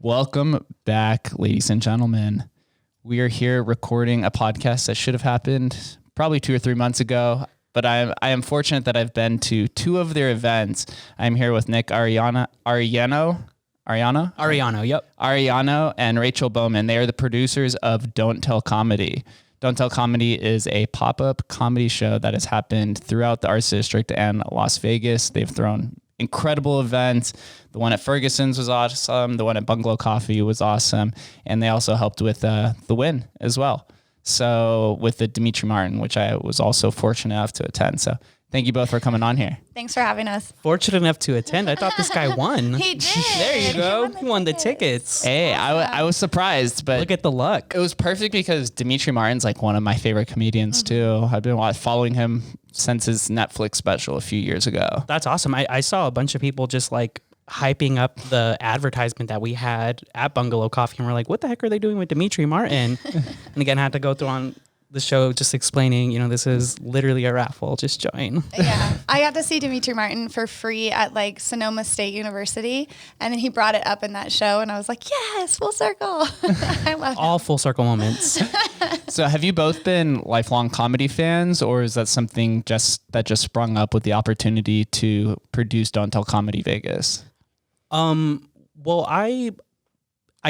Welcome back, ladies and gentlemen. We are here recording a podcast that should have happened probably 2 or 3 months ago, but I am fortunate that I've been to 2 of their events. I'm here with Nick Arellano, yep. Arellano and Rachel Bowman. They are the producers of Don't Tell Comedy. Don't Tell Comedy is a pop-up comedy show that has happened throughout the Arts District and Las Vegas. They've thrown incredible events. The one at Ferguson's was awesome. The one at Bungalow Coffee was awesome. And they also helped with the win as well. So with the Dimitri Martin, which I was also fortunate enough to attend. So thank you both for coming on here. Thanks for having us. Fortunate enough to attend. I thought this guy won. He did. There you go. He won the tickets. Hey, I was surprised, but look at the luck. It was perfect because Dimitri Martin's like one of my favorite comedians too. I've been following him since his Netflix special a few years ago. That's awesome. I saw a bunch of people just like hyping up the advertisement that we had at Bungalow Coffee, and we're like, what the heck are they doing with Dimitri Martin? And again, I had to go through on the show just explaining, this is literally a raffle. Just join. Yeah. I got to see Dimitri Martin for free at like Sonoma State University. And then he brought it up in that show. And I was like, yes, full circle. I love all full circle moments. So have you both been lifelong comedy fans, or is that something that just sprung up with the opportunity to produce Don't Tell Comedy Vegas? Well, I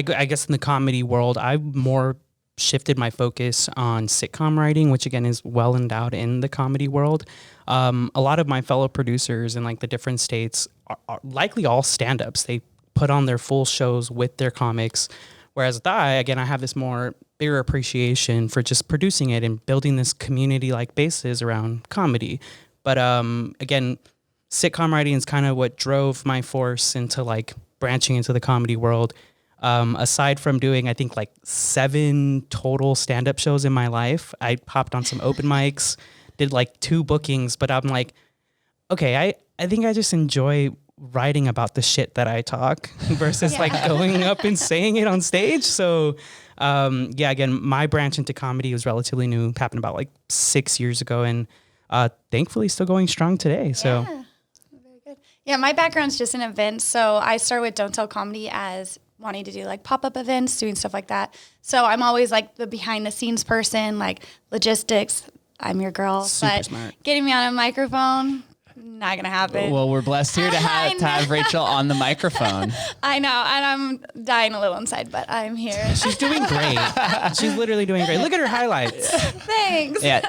guess in the comedy world, I've more shifted my focus on sitcom writing, which again is well endowed in the comedy world. A lot of my fellow producers in like the different states are likely all stand-ups. They put on their full shows with their comics. Whereas I have this more bigger appreciation for just producing it and building this community-like basis around comedy. But again, sitcom writing is kind of what drove my force into like branching into the comedy world. Aside from doing, I think like 7 total stand-up shows in my life, I popped on some open mics, did like 2 bookings, but I'm like, okay, I think I just enjoy writing about the shit that I talk versus like going up and saying it on stage. So, again, my branch into comedy was relatively new, happened about like 6 years ago, and thankfully still going strong today. So. Yeah. Very good. Yeah, my background's just in events. So I started with Don't Tell Comedy as wanting to do like pop-up events, doing stuff like that. So I'm always like the behind the scenes person, like logistics. I'm your girl. Super but smart. Getting me on a microphone, not going to happen. Well, we're blessed here to have Rachel on the microphone. I know. And I'm dying a little inside, but I'm here. She's doing great. She's literally doing great. Look at her highlights. Thanks. Yeah.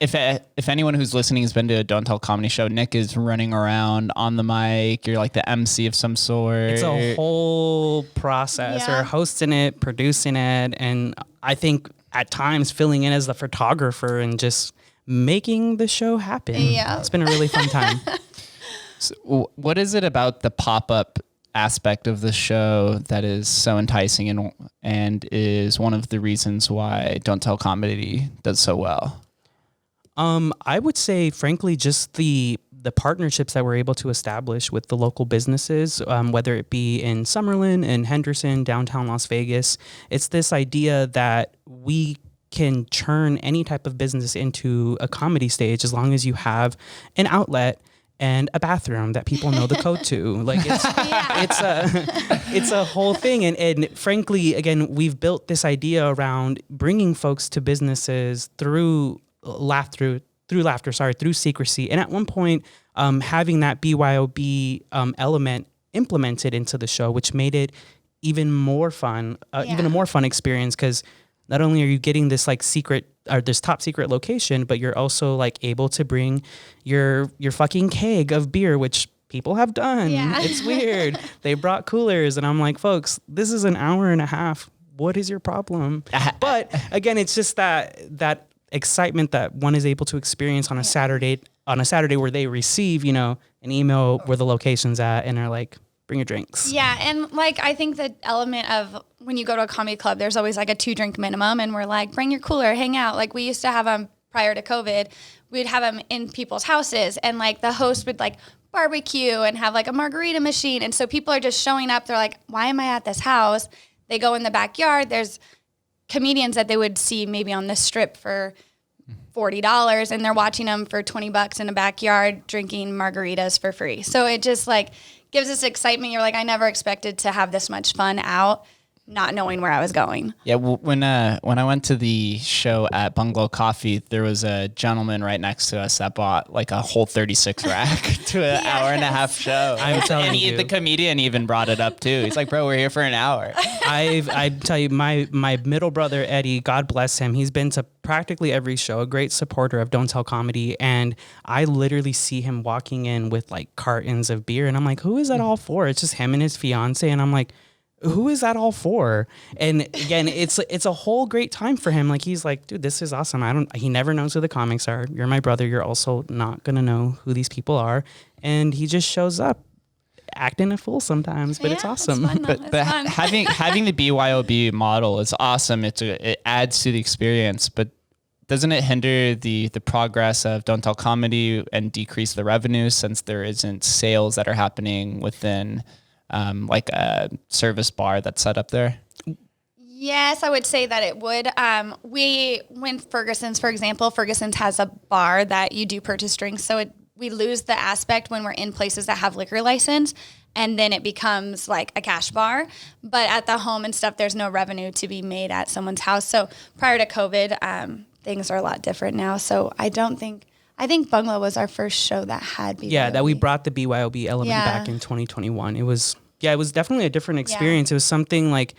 If anyone who's listening has been to a Don't Tell Comedy show, Nick is running around on the mic. You're like the MC of some sort. It's a whole process. Yeah. Or hosting it, producing it, and I think at times filling in as the photographer and just making the show happen. Yeah. It's been a really fun time. So what is it about the pop-up aspect of the show that is so enticing and is one of the reasons why Don't Tell Comedy does so well? I would say, frankly, just the partnerships that we're able to establish with the local businesses, whether it be in Summerlin, in Henderson, downtown Las Vegas. It's this idea that we can turn any type of business into a comedy stage as long as you have an outlet and a bathroom that people know the code to. Like it's a whole thing. And frankly, again, we've built this idea around bringing folks to businesses through secrecy. And at one point, having that BYOB element implemented into the show, which made it even more fun, even a more fun experience, because not only are you getting this like secret or this top secret location, but you're also like able to bring your fucking keg of beer, which people have done. Yeah. It's weird. They brought coolers, and I'm like, folks, this is an hour and a half. What is your problem? But again, it's just that excitement that one is able to experience on a Saturday where they receive, an email where the location's at, and are like, bring your drinks. Yeah, and like I think the element of when you go to a comedy club, there's always like a 2-drink minimum, and we're like, bring your cooler, hang out. Like we used to have them prior to COVID. We'd have them in people's houses, and like the host would like barbecue and have like a margarita machine, and so people are just showing up. They're like, why am I at this house? They go in the backyard. There's comedians that they would see maybe on the strip for $40, and they're watching them for $20 in a backyard drinking margaritas for free. So it just like gives us excitement. You're like, I never expected to have this much fun out, not knowing where I was going. Yeah, when I went to the show at Bungalow Coffee, there was a gentleman right next to us that bought like a whole 36 rack to an hour and a half show. I'm telling you. The comedian even brought it up too. He's like, bro, we're here for an hour. I tell you, my middle brother, Eddie, God bless him. He's been to practically every show, a great supporter of Don't Tell Comedy. And I literally see him walking in with like cartons of beer. And I'm like, who is that all for? It's just him and his fiance. And I'm like, who is that all for? And again, it's a whole great time for him. Like, he's like, dude, this is awesome. He never knows who the comics are. You're my brother. You're also not going to know who these people are. And he just shows up acting a fool sometimes, but it's awesome. It's fun, But having the BYOB model is awesome. It adds to the experience, but doesn't it hinder the progress of Don't Tell Comedy and decrease the revenue since there isn't sales that are happening within like a service bar that's set up there? Yes, I would say that it would. When Ferguson's, for example, Ferguson's has a bar that you do purchase drinks, so we lose the aspect when we're in places that have liquor license, and then it becomes like a cash bar. But at the home and stuff, there's no revenue to be made at someone's house. So prior to COVID, things are a lot different now. So I think Bungalow was our first show that had BYOB. Yeah, that we brought the BYOB element back in 2021. It was definitely a different experience. It was something like,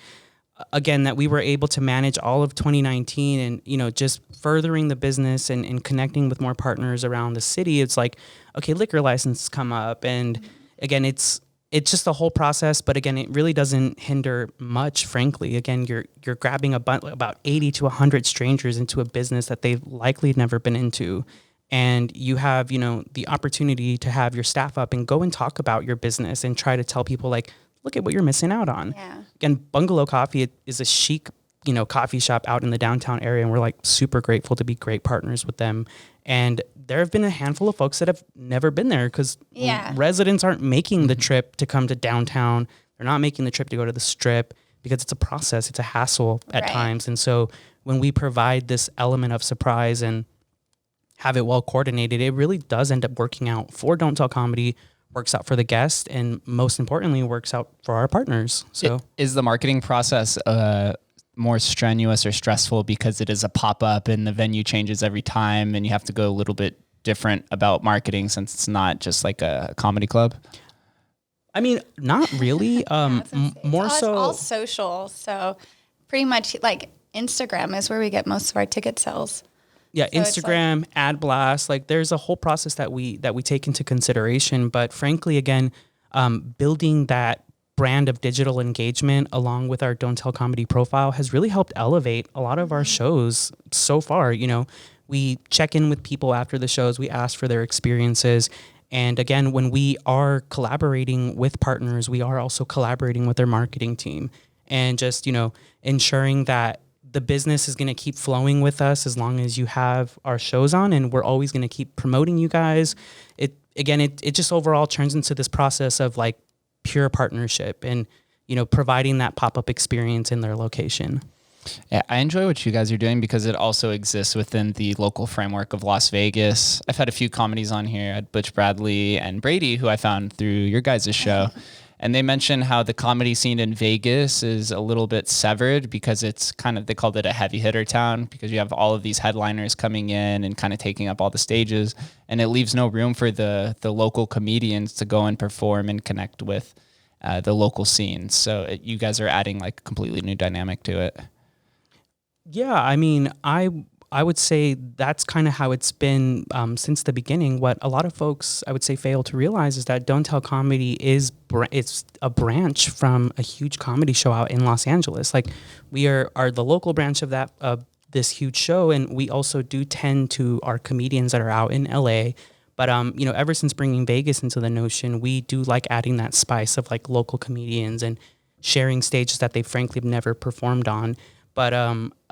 again, that we were able to manage all of 2019 and, you know, just furthering the business and connecting with more partners around the city. It's like, okay, liquor licenses come up. And again, it's just the whole process. But again, it really doesn't hinder much, frankly. Again, you're grabbing about 80 to 100 strangers into a business that they've likely never been into. And you have, you know, the opportunity to have your staff up and go and talk about your business and try to tell people like, look at what you're missing out on. Yeah. Again, Bungalow Coffee is a chic, you know, coffee shop out in the downtown area. And we're like super grateful to be great partners with them. And there have been a handful of folks that have never been there because residents aren't making the trip to come to downtown. They're not making the trip to go to the Strip because it's a process. It's a hassle at times. And so when we provide this element of surprise and have it well coordinated, it really does end up working out for Don't Tell Comedy, works out for the guest, and most importantly, works out for our partners. So is the marketing process more strenuous or stressful because it is a pop-up and the venue changes every time and you have to go a little bit different about marketing since it's not just like a comedy club? I mean, not really. More so all social. So pretty much like Instagram is where we get most of our ticket sales. Yeah, So Instagram, ad blast, like there's a whole process that we take into consideration. But frankly, again, building that brand of digital engagement along with our Don't Tell Comedy profile has really helped elevate a lot of our shows so far. You know, we check in with people after the shows, we ask for their experiences. And again, when we are collaborating with partners, we are also collaborating with their marketing team and just, you know, ensuring that the business is going to keep flowing with us as long as you have our shows on, and we're always going to keep promoting you guys. It just overall turns into this process of like pure partnership and, you know, providing that pop-up experience in their location. Yeah, I enjoy what you guys are doing because it also exists within the local framework of Las Vegas. I've had a few comedies on here. I had Butch Bradley and Brady, who I found through your guys' show. And they mentioned how the comedy scene in Vegas is a little bit severed because it's kind of, they called it a heavy hitter town because you have all of these headliners coming in and kind of taking up all the stages. And it leaves no room for the local comedians to go and perform and connect with the local scene. So you guys are adding like a completely new dynamic to it. Yeah, I mean, I would say that's kind of how it's been since the beginning. What a lot of folks, I would say, fail to realize is that Don't Tell Comedy it's a branch from a huge comedy show out in Los Angeles. Like we are the local branch of that this huge show, and we also do tend to our comedians that are out in LA. But you know, ever since bringing Vegas into the notion, we do like adding that spice of like local comedians and sharing stages that they frankly have never performed on. But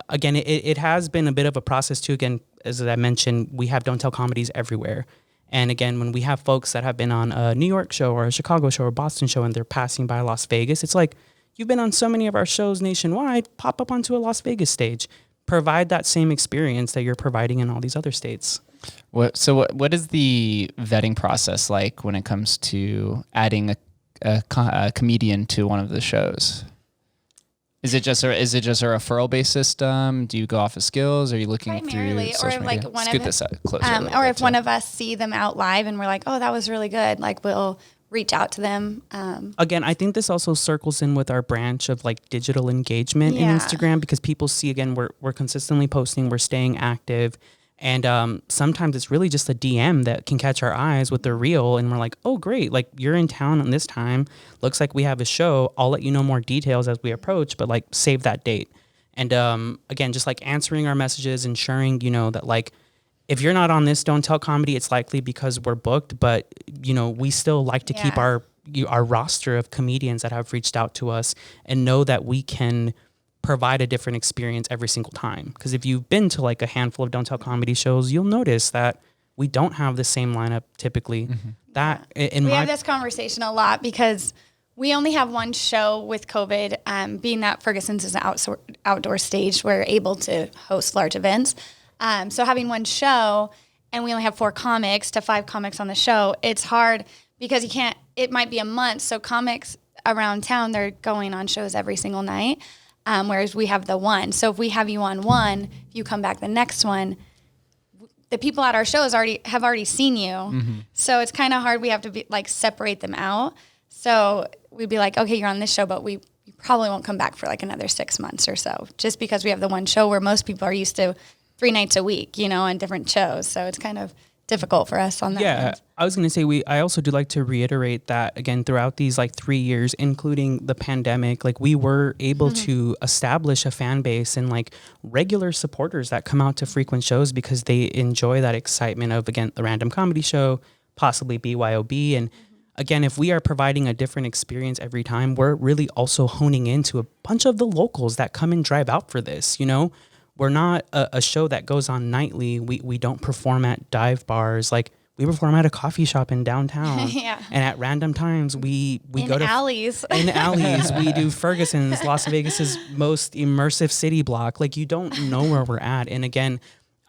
again, it has been a bit of a process too. Again, as I mentioned, we have Don't Tell Comedies everywhere. And again, when we have folks that have been on a New York show or a Chicago show or Boston show and they're passing by Las Vegas, it's like, you've been on so many of our shows nationwide, pop up onto a Las Vegas stage. Provide that same experience that you're providing in all these other states. What is the vetting process like when it comes to adding a comedian to one of the shows? Is it just a referral based system? Do you go off of skills? Are you looking primarily, through social or media? like one Scoot of this closer or if one of us see them out live and we're like, oh, that was really good, like we'll reach out to them. Again, I think this also circles in with our branch of like digital engagement in Instagram, because people see, again, we're consistently posting, we're staying active. And sometimes it's really just a DM that can catch our eyes with the reel. And we're like, oh, great. Like, you're in town on this time. Looks like we have a show. I'll let you know more details as we approach, but like save that date. And again, just like answering our messages, ensuring, that like, if you're not on this Don't Tell comedy, it's likely because we're booked. But, we still like to keep our roster of comedians that have reached out to us and know that we can provide a different experience every single time. Because if you've been to like a handful of Don't Tell comedy shows, you'll notice that we don't have the same lineup typically. Mm-hmm. We have this conversation a lot because we only have one show with COVID. Being that Ferguson's is an outdoor stage, we're able to host large events. So having one show and we only have 4 comics to 5 comics on the show, it's hard because it might be a month. So comics around town, they're going on shows every single night. Whereas we have the one. So if we have you on one, if you come back the next one, the people at our shows have already seen you. Mm-hmm. So it's kind of hard. We have to separate them out. So we'd be like, okay, you're on this show, but you probably won't come back for like another 6 months or so, just because we have the one show where most people are used to 3 nights a week, on different shows. So it's kind of difficult for us on that. Yeah, end. I was going to say, I also do like to reiterate that, again, throughout these 3 years, including the pandemic, we were able to establish a fan base and regular supporters that come out to frequent shows because they enjoy that excitement of, again, the random comedy show, possibly BYOB. And again, if we are providing a different experience every time, we're really also honing into a bunch of the locals that come and drive out for this, We're not a show that goes on nightly. We don't perform at dive bars. We perform at a coffee shop in downtown. Yeah. And at random times, we go to alleys. In alleys. We do Ferguson's, Las Vegas's most immersive city block. You don't know where we're at. And again,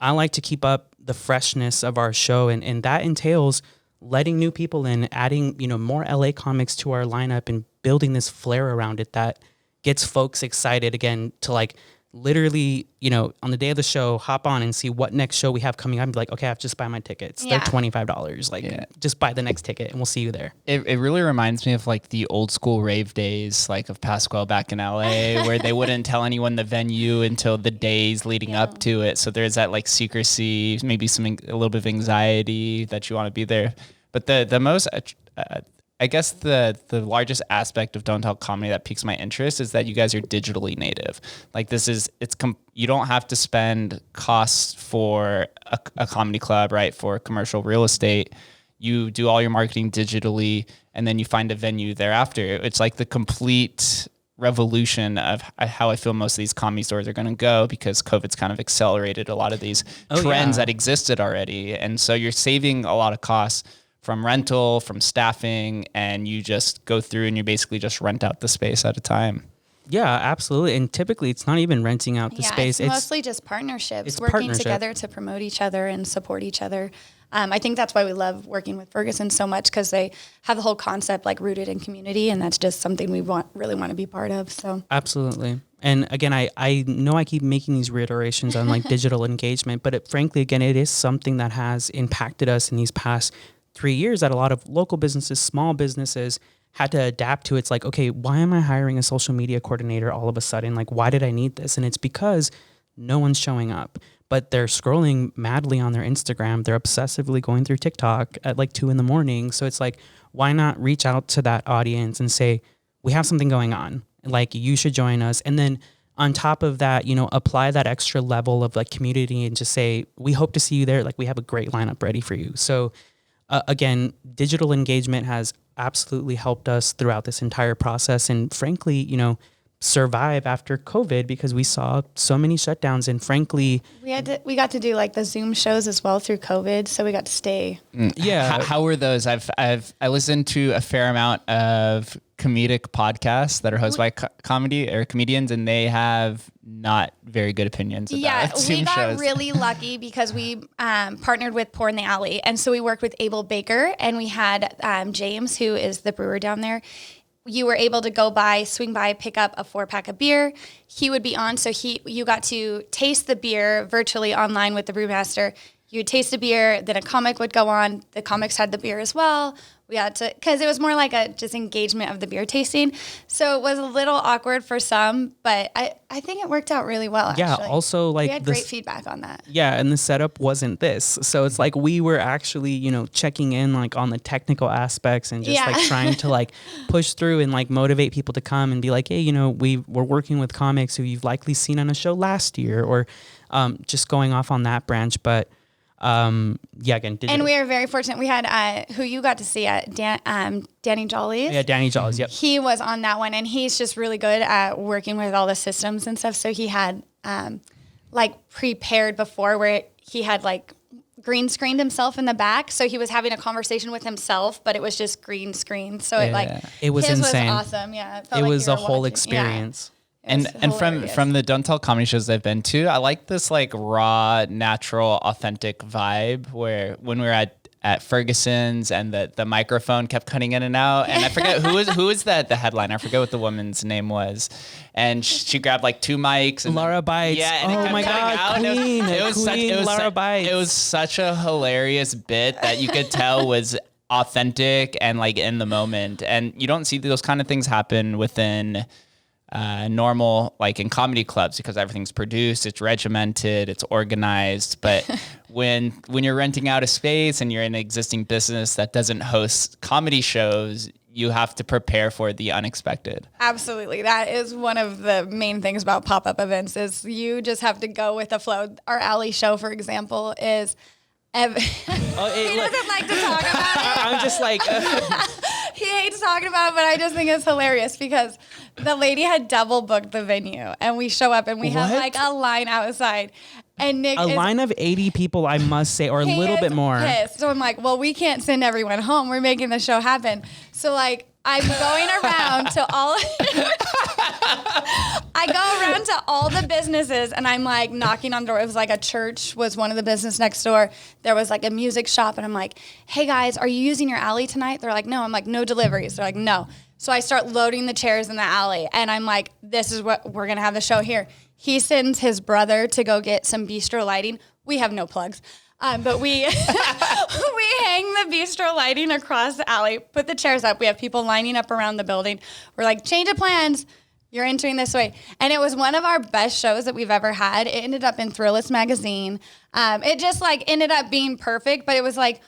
I like to keep up the freshness of our show. And that entails letting new people in, adding, more LA comics to our lineup and building this flair around it that gets folks excited again to literally, on the day of the show, hop on and see what next show we have coming up and be like, okay, I have to just buy my tickets. They're $25. Just buy the next ticket and we'll see you there. It really reminds me of the old school rave days, of Pasquale back in LA, where they wouldn't tell anyone the venue until the days leading up to it. So there's that secrecy, maybe a little bit of anxiety that you want to be there. But the most, I guess the largest aspect of Don't Tell comedy that piques my interest is that you guys are digitally native. You don't have to spend costs for a comedy club, right? For commercial real estate. You do all your marketing digitally and then you find a venue thereafter. It's the complete revolution of how I feel most of these comedy stores are going to go because COVID's kind of accelerated a lot of these trends that existed already. And so you're saving a lot of costs from rental, from staffing, and you just go through and you basically just rent out the space at a time. Yeah, absolutely. And typically it's not even renting out the space. It's mostly just partnerships, working together to promote each other and support each other. I think that's why we love working with Ferguson so much, because they have the whole concept rooted in community, and that's just something we really want to be part of. So absolutely. And again, I know I keep making these reiterations on digital engagement, but frankly, again, it is something that has impacted us in these past 3 years that a lot of local businesses, small businesses had to adapt to. It's okay, why am I hiring a social media coordinator all of a sudden? Why did I need this? And it's because no one's showing up, but they're scrolling madly on their Instagram. They're obsessively going through TikTok at 2 a.m. So it's why not reach out to that audience and say, we have something going on. You should join us. And then on top of that, apply that extra level of community and just say, we hope to see you there. We have a great lineup ready for you. So again, digital engagement has absolutely helped us throughout this entire process. And frankly, survive after COVID because we saw so many shutdowns. And frankly, we got to do the Zoom shows as well through COVID. So we got to stay. Yeah. How were those? I listened to a fair amount of comedic podcasts that are hosted by comedy or comedians, and they have not very good opinions about we got shows. really lucky because we partnered with Pour in the Alley. And so we worked with Abel Baker, and we had James, who is the brewer down there. You were able to swing by, pick up a 4-pack of beer. He would be on. So you got to taste the beer virtually online with the brewmaster. You would taste the beer, then a comic would go on. The comics had the beer as well. We had to, because it was more like a just engagement of the beer tasting. So it was a little awkward for some, but I think it worked out really well, Yeah, actually. also like we had great feedback on that. Yeah, and the setup wasn't this. So it's like we were actually, checking in like on the technical aspects and just like trying to like push through and like motivate people to come and be like, hey, we're working with comics who you've likely seen on a show last year, or just going off on that branch. But again, and we are very fortunate. We had who you got to see at Danny Jolly's. Yeah, Danny Jolly's. Yep. He was on that one, and he's just really good at working with all the systems and stuff. So he had like prepared before, where he had like green screened himself in the back, so he was having a conversation with himself, but it was just green screen. So it was his insane. Was awesome. Yeah, it was a whole experience. Yeah. And from the Don't Tell comedy shows I've been to, I like this like raw, natural, authentic vibe where when we were at Ferguson's and the microphone kept cutting in and out, and I forget who was the headliner. I forget what the woman's name was, and she grabbed like 2 mics. And Laura Bites. Yeah. And oh my God, Queen. Laura Bites. It was such a hilarious bit that you could tell was authentic and like in the moment, and you don't see those kind of things happen within normal, like in comedy clubs, because everything's produced, it's regimented, it's organized. But when you're renting out a space and you're in an existing business that doesn't host comedy shows, you have to prepare for the unexpected. Absolutely. That is one of the main things about pop-up events, is you just have to go with the flow. Our alley show, for example, is he doesn't like to talk about it. I'm just like he hates talking about it, but I just think it's hilarious because the lady had double booked the venue, and we show up and we have like a line outside, and Nick line of 80 people, I must say, or a little bit more. Pissed. So I'm like, well, we can't send everyone home. We're making the show happen. So like, I'm going around to all. I go around to all the businesses, and I'm like knocking on doors. It was like a church was one of the business next door. There was like a music shop, and I'm like, hey guys, are you using your alley tonight? They're like, no. I'm like, no deliveries. They're like, no. So I start loading the chairs in the alley, and I'm like, this is what we're gonna have the show here. He sends his brother to go get some bistro lighting. We have no plugs. But we we hang the bistro lighting across the alley, put the chairs up. We have people lining up around the building. We're like, change of plans. You're entering this way. And it was one of our best shows that we've ever had. It ended up in Thrillist magazine. It just like ended up being perfect. But it was like,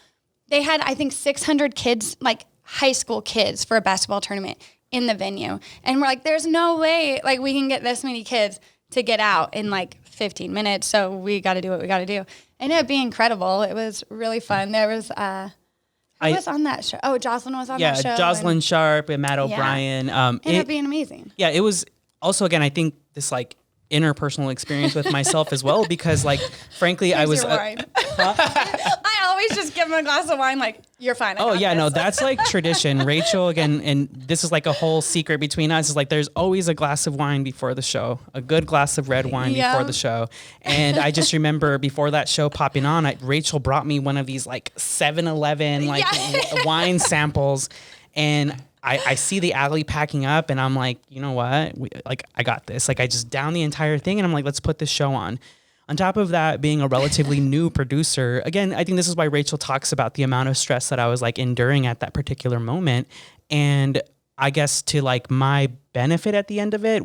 they had, I think, 600 kids, like high school kids, for a basketball tournament in the venue. And we're like, there's no way like we can get this many kids to get out in like 15 minutes. So we got to do what we got to do. And it'd be incredible. It was really fun. There was, who was on that show? Oh, Jocelyn was on that show. Yeah, Jocelyn Sharp and Matt O'Brien. Ended up being amazing. Yeah, it was also, again, I think this like interpersonal experience with myself as well, because like, frankly, I was... I always just give him a glass of wine, like, you're fine. Oh yeah, no, that's like tradition. Rachel, again, and this is like a whole secret between us, is like there's always a glass of wine before the show, a good glass of red wine before the show. And I just remember before that show popping on, Rachel brought me one of these like 7-Eleven like wine samples, and I see the alley packing up, and I'm like, you know what? I got this. Like I just down the entire thing, and I'm like, let's put this show on. On top of that, being a relatively new producer, again, I think this is why Rachel talks about the amount of stress that I was like enduring at that particular moment. And I guess to like my benefit at the end of it,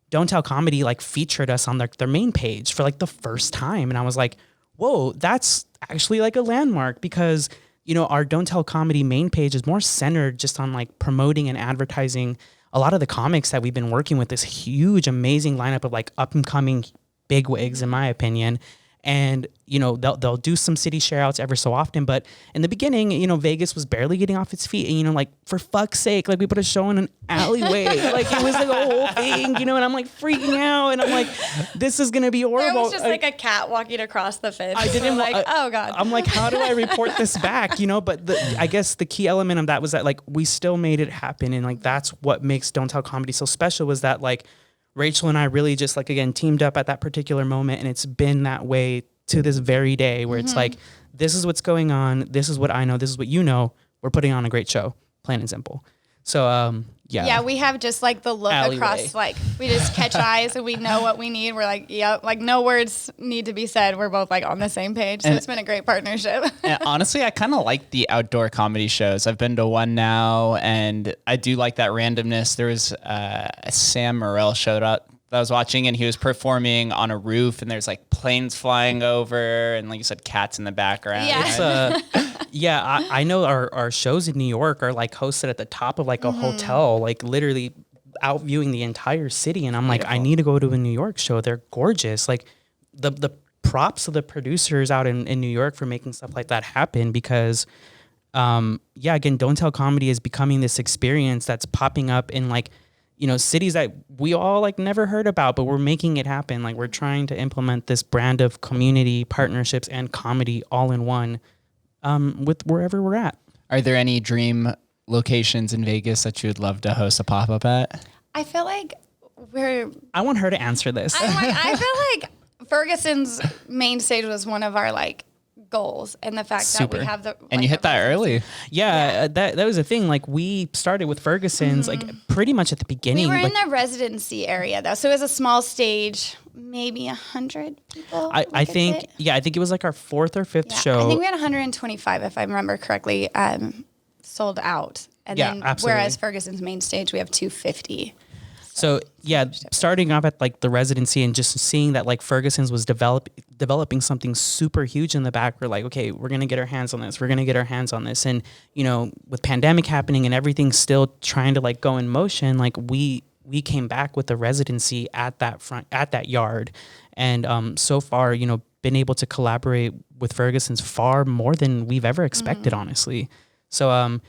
Don't Tell Comedy like featured us on their main page for like the first time. And I was like, whoa, that's actually like a landmark, because, you know, our Don't Tell Comedy main page is more centered just on like promoting and advertising a lot of the comics that we've been working with, this huge, amazing lineup of like up and coming bigwigs, in my opinion. And, they'll do some city share outs ever so often. But in the beginning, Vegas was barely getting off its feet. And, like, for fuck's sake, like, we put a show in an alleyway. Like, it was like a whole thing, and I'm like freaking out. And I'm like, this is going to be horrible. There was just like a cat walking across the fence. I didn't like, oh God. I'm like, how do I report this back? But I guess the key element of that was that, like, we still made it happen. And, like, that's what makes Don't Tell Comedy so special, was that, like, Rachel and I really just, like, again, teamed up at that particular moment. And it's been that way to this very day, where it's like, this is what's going on. This is what I know. This is what you know. We're putting on a great show, plain and simple. So, yeah, we have just like the look alleyway. Across, like we just catch eyes and we know what we need. We're like, yep, like no words need to be said. We're both like on the same page. So it's been a great partnership. And honestly, I kind of like the outdoor comedy shows. I've been to one now, and I do like that randomness. There was Sam Morrell showed up that I was watching, and he was performing on a roof, and there's like planes flying over, and like you said, cats in the background. Yeah. Yeah, I know our shows in New York are like hosted at the top of like a hotel, like literally out viewing the entire city. And I'm like, I need to go to a New York show. They're gorgeous. Like the props of the producers out in New York for making stuff like that happen, because again, Don't Tell Comedy is becoming this experience that's popping up in like, cities that we all like never heard about, but we're making it happen. Like, we're trying to implement this brand of community partnerships and comedy all in one, with wherever we're at. Are there any dream locations in Vegas that you would love to host a pop-up at? I feel like I want her to answer this. I feel like Ferguson's main stage was one of our like goals, and the fact that we have the and you hit that early. Yeah, that was a thing. Like, we started with Ferguson's like pretty much at the beginning. We were like, in the residency area though, so it was a small stage, maybe 100 people. I think it was like our fourth or fifth show. I think we had 125, if I remember correctly, sold out. And then absolutely. Whereas Ferguson's main stage, we have 250. So starting off at like the residency and just seeing that like Ferguson's was developing something super huge in the back. We're like, okay, we're gonna get our hands on this. We're gonna get our hands on this. And with pandemic happening and everything still trying to like go in motion, like we came back with the residency at that yard, and so far been able to collaborate with Ferguson's far more than we've ever expected, honestly. So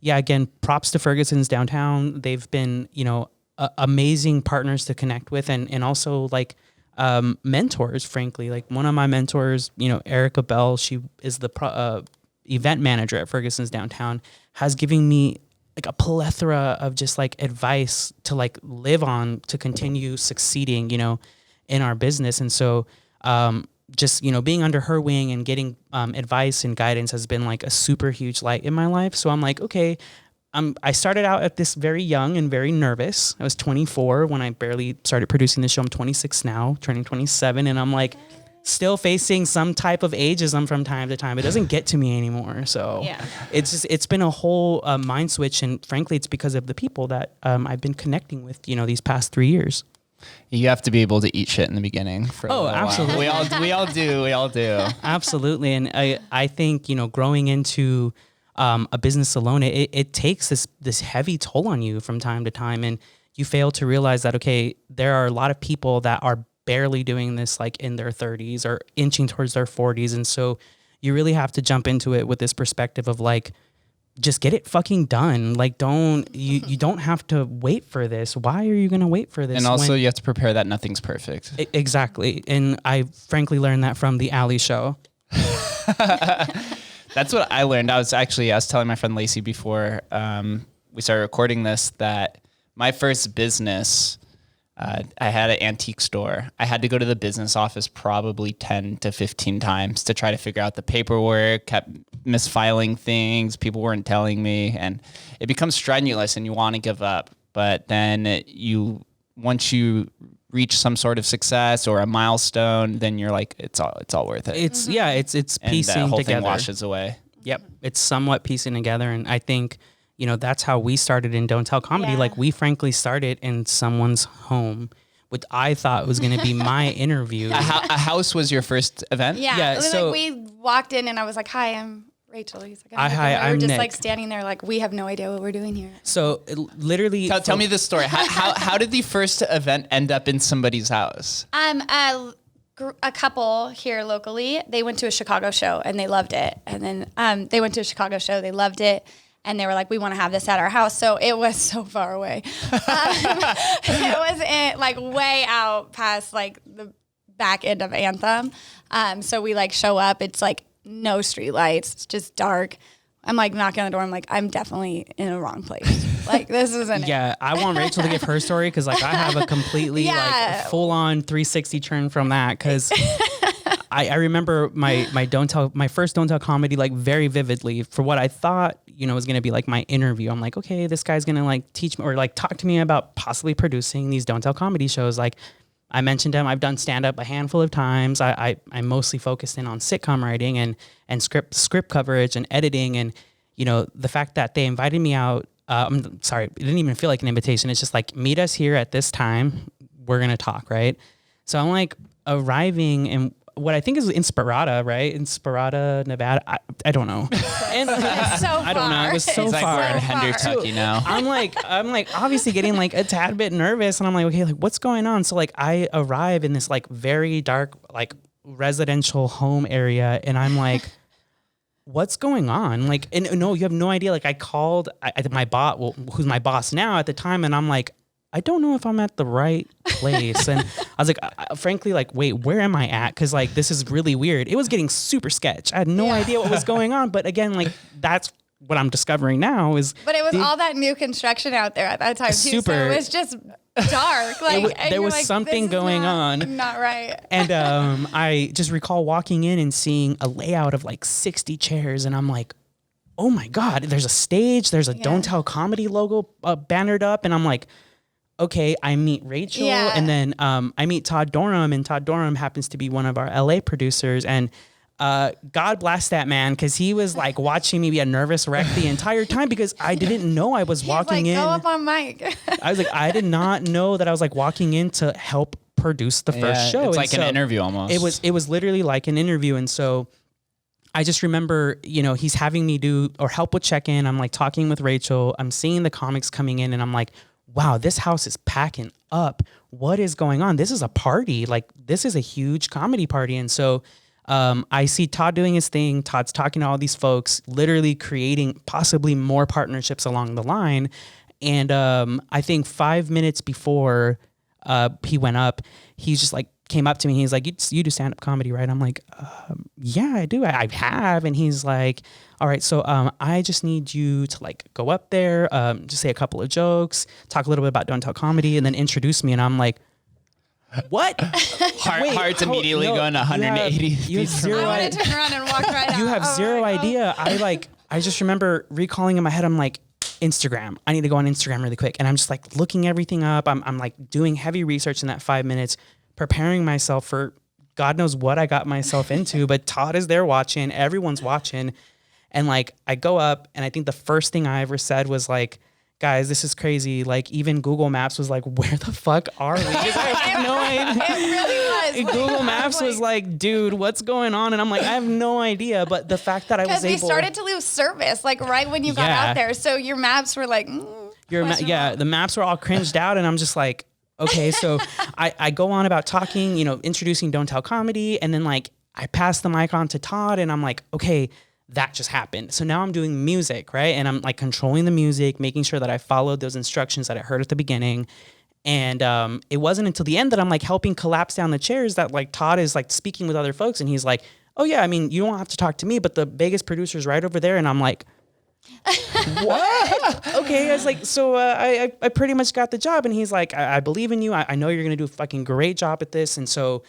again, props to Ferguson's downtown. They've been amazing partners to connect with, and also like mentors, frankly. Like, one of my mentors, Erica Bell, she is the event manager at Ferguson's downtown, has given me like a plethora of just like advice to like live on to continue succeeding, in our business. And so just, being under her wing and getting advice and guidance has been like a super huge light in my life. So I'm like, okay, I started out at this very young and very nervous. I was 24 when I barely started producing the show. I'm 26 now, turning 27. And I'm like still facing some type of ageism from time to time. It doesn't get to me anymore. So it's been a whole mind switch. And frankly, it's because of the people that I've been connecting with, these past 3 years. You have to be able to eat shit in the beginning. Absolutely. We all do. Absolutely. And I think, growing into a business alone, it takes this heavy toll on you from time to time, and you fail to realize that, okay, there are a lot of people that are barely doing this like in their 30s or inching towards their 40s. And so you really have to jump into it with this perspective of like, just get it fucking done. Like, you don't have to wait for this. Why are you going to wait for this? And also you have to prepare that nothing's perfect. Exactly. And I frankly learned that from the Alley show. That's what I learned. I was telling my friend Lacey before we started recording this that my first business, I had an antique store. I had to go to the business office probably 10 to 15 times to try to figure out the paperwork, kept misfiling things. People weren't telling me, and it becomes strenuous and you want to give up. But then once you reach some sort of success or a milestone, then you're like, it's all worth it. It's piecing and that whole together. Thing washes away. Yep. It's somewhat piecing together. And I think, that's how we started in Don't Tell Comedy. Yeah. Like, we frankly started in someone's home, which I thought was going to be my interview. A house was your first event? Yeah. It was so like we walked in and I was like, hi, I'm Rachel. He's like, I'm we're just Nick. like standing there like, we have no idea what we're doing here. So literally. Tell me the story. How did the first event end up in somebody's house? a couple here locally, they went to a Chicago show and they loved it. And then they went to a Chicago show, they loved it. And they were like, we want to have this at our house. So it was so far away. It was like way out past like the back end of Anthem. So we like show up. It's like no street lights. It's just dark. I'm like knocking on the door. I'm like, I'm definitely in the wrong place. Like this isn't it. Yeah, I want Rachel to give her story because like I have a completely like full on 360 turn from that because I remember my first Don't Tell comedy like very vividly for what I thought was gonna be like my interview. I'm like, okay, this guy's gonna like teach me or like talk to me about possibly producing these Don't Tell comedy shows. Like I mentioned him, I've done stand up a handful of times. I'm mostly focused in on sitcom writing and script coverage and editing and the fact that they invited me out. I'm sorry, it didn't even feel like an invitation. It's just like meet us here at this time. We're gonna talk, right? So I'm like arriving in what I think is Inspirata, right? Inspirata, Nevada. I don't know. And It's so far. I don't know. It was so It's like far. we're in Hendertucky now. I'm like obviously getting like a tad bit nervous, and I'm like, okay, like what's going on? So like I arrive in this like very dark like residential home area, and I'm like, what's going on? Like, and no, you have no idea. Like I called my boss, who's my boss now at the time, and I'm like, I don't know if I'm at the right place. And I was like, frankly, like, wait, where am I at? Cause like, this is really weird. It was getting super sketch. I had no idea what was going on. But again, like that's what I'm discovering now is. But it was all that new construction out there at that time too. Super. So it was just dark. Like there was like, something going on. Not right. And I just recall walking in and seeing a layout of like 60 chairs. And I'm like, oh my God, there's a stage. There's a Don't Tell comedy logo bannered up. And I'm like, okay, I meet Rachel and then I meet Todd Dorham, and Todd Dorham happens to be one of our LA producers. And God bless that man, because he was like watching me be a nervous wreck the entire time because I didn't know I was walking in. Go up on mic. I was like, I did not know that I was like walking in to help produce the first show. It's And like an interview almost. It was literally like an interview. And so I just remember, he's having me do or help with check-in. I'm like talking with Rachel. I'm seeing the comics coming in, and I'm like, wow, this house is packing up. What is going on? This is a party. Like this is a huge comedy party. And so I see Todd doing his thing. Todd's talking to all these folks, literally creating possibly more partnerships along the line. And I think 5 minutes before he went up, he's just like came up to me. He's like, you do stand-up comedy, right? I'm like, yeah, I do. I have. And he's like, all right, so I just need you to like go up there, just say a couple of jokes, talk a little bit about Don't Tell comedy, and then introduce me. And I'm like, what? Heart's immediately going 180. You have zero I would have turned around and walked right out. You have zero idea. I just remember recalling in my head, I'm like, Instagram. I need to go on Instagram really quick. And I'm just like looking everything up. I'm like doing heavy research in that 5 minutes, preparing myself for God knows what I got myself into. But Todd is there watching. Everyone's watching. And like I go up, and I think the first thing I ever said was like, guys, this is crazy. Like even Google Maps was like, where the fuck are we? Because I have no idea. It really was. Google Maps was like, dude, what's going on? And I'm like, I have no idea. But the fact that I was able, because we started to lose service like right when you got out there, so your maps were like, the maps were all cringed out, and I'm just like, okay. So I go on about talking, introducing Don't Tell comedy, and then like I pass the mic on to Todd, and I'm like, okay, that just happened. So now I'm doing music, right? And I'm like controlling the music, making sure that I followed those instructions that I heard at the beginning. And it wasn't until the end that I'm like helping collapse down the chairs that like Todd is like speaking with other folks, and he's like, oh yeah, I mean, you don't have to talk to me, but the Vegas producer's right over there. And I'm like, what? Okay. I was like, so I pretty much got the job. And he's like, I believe in you. I know you're going to do a fucking great job at this. And so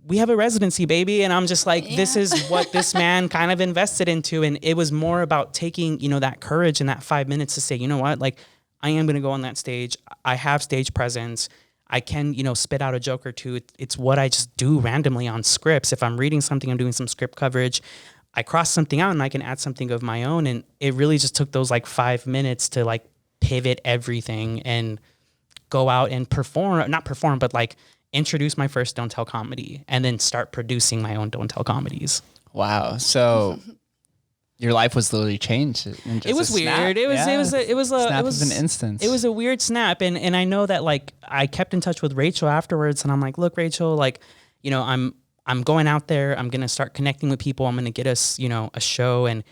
we have a residency, baby. And I'm just like, this is what this man kind of invested into. And it was more about taking, that courage in that 5 minutes to say, you know what, like I am going to go on that stage. I have stage presence. I can, spit out a joke or two. It's what I just do randomly on scripts. If I'm reading something, I'm doing some script coverage, I cross something out and I can add something of my own. And it really just took those like 5 minutes to like pivot everything and go out and but like introduce my first Don't Tell comedy and then start producing my own Don't Tell comedies. Wow. So your life was literally changed. In just it was weird. It was an instance. It was a weird snap. And I know that like I kept in touch with Rachel afterwards, and I'm like, look, Rachel, like I'm going out there. I'm going to start connecting with people. I'm going to get us, a show. And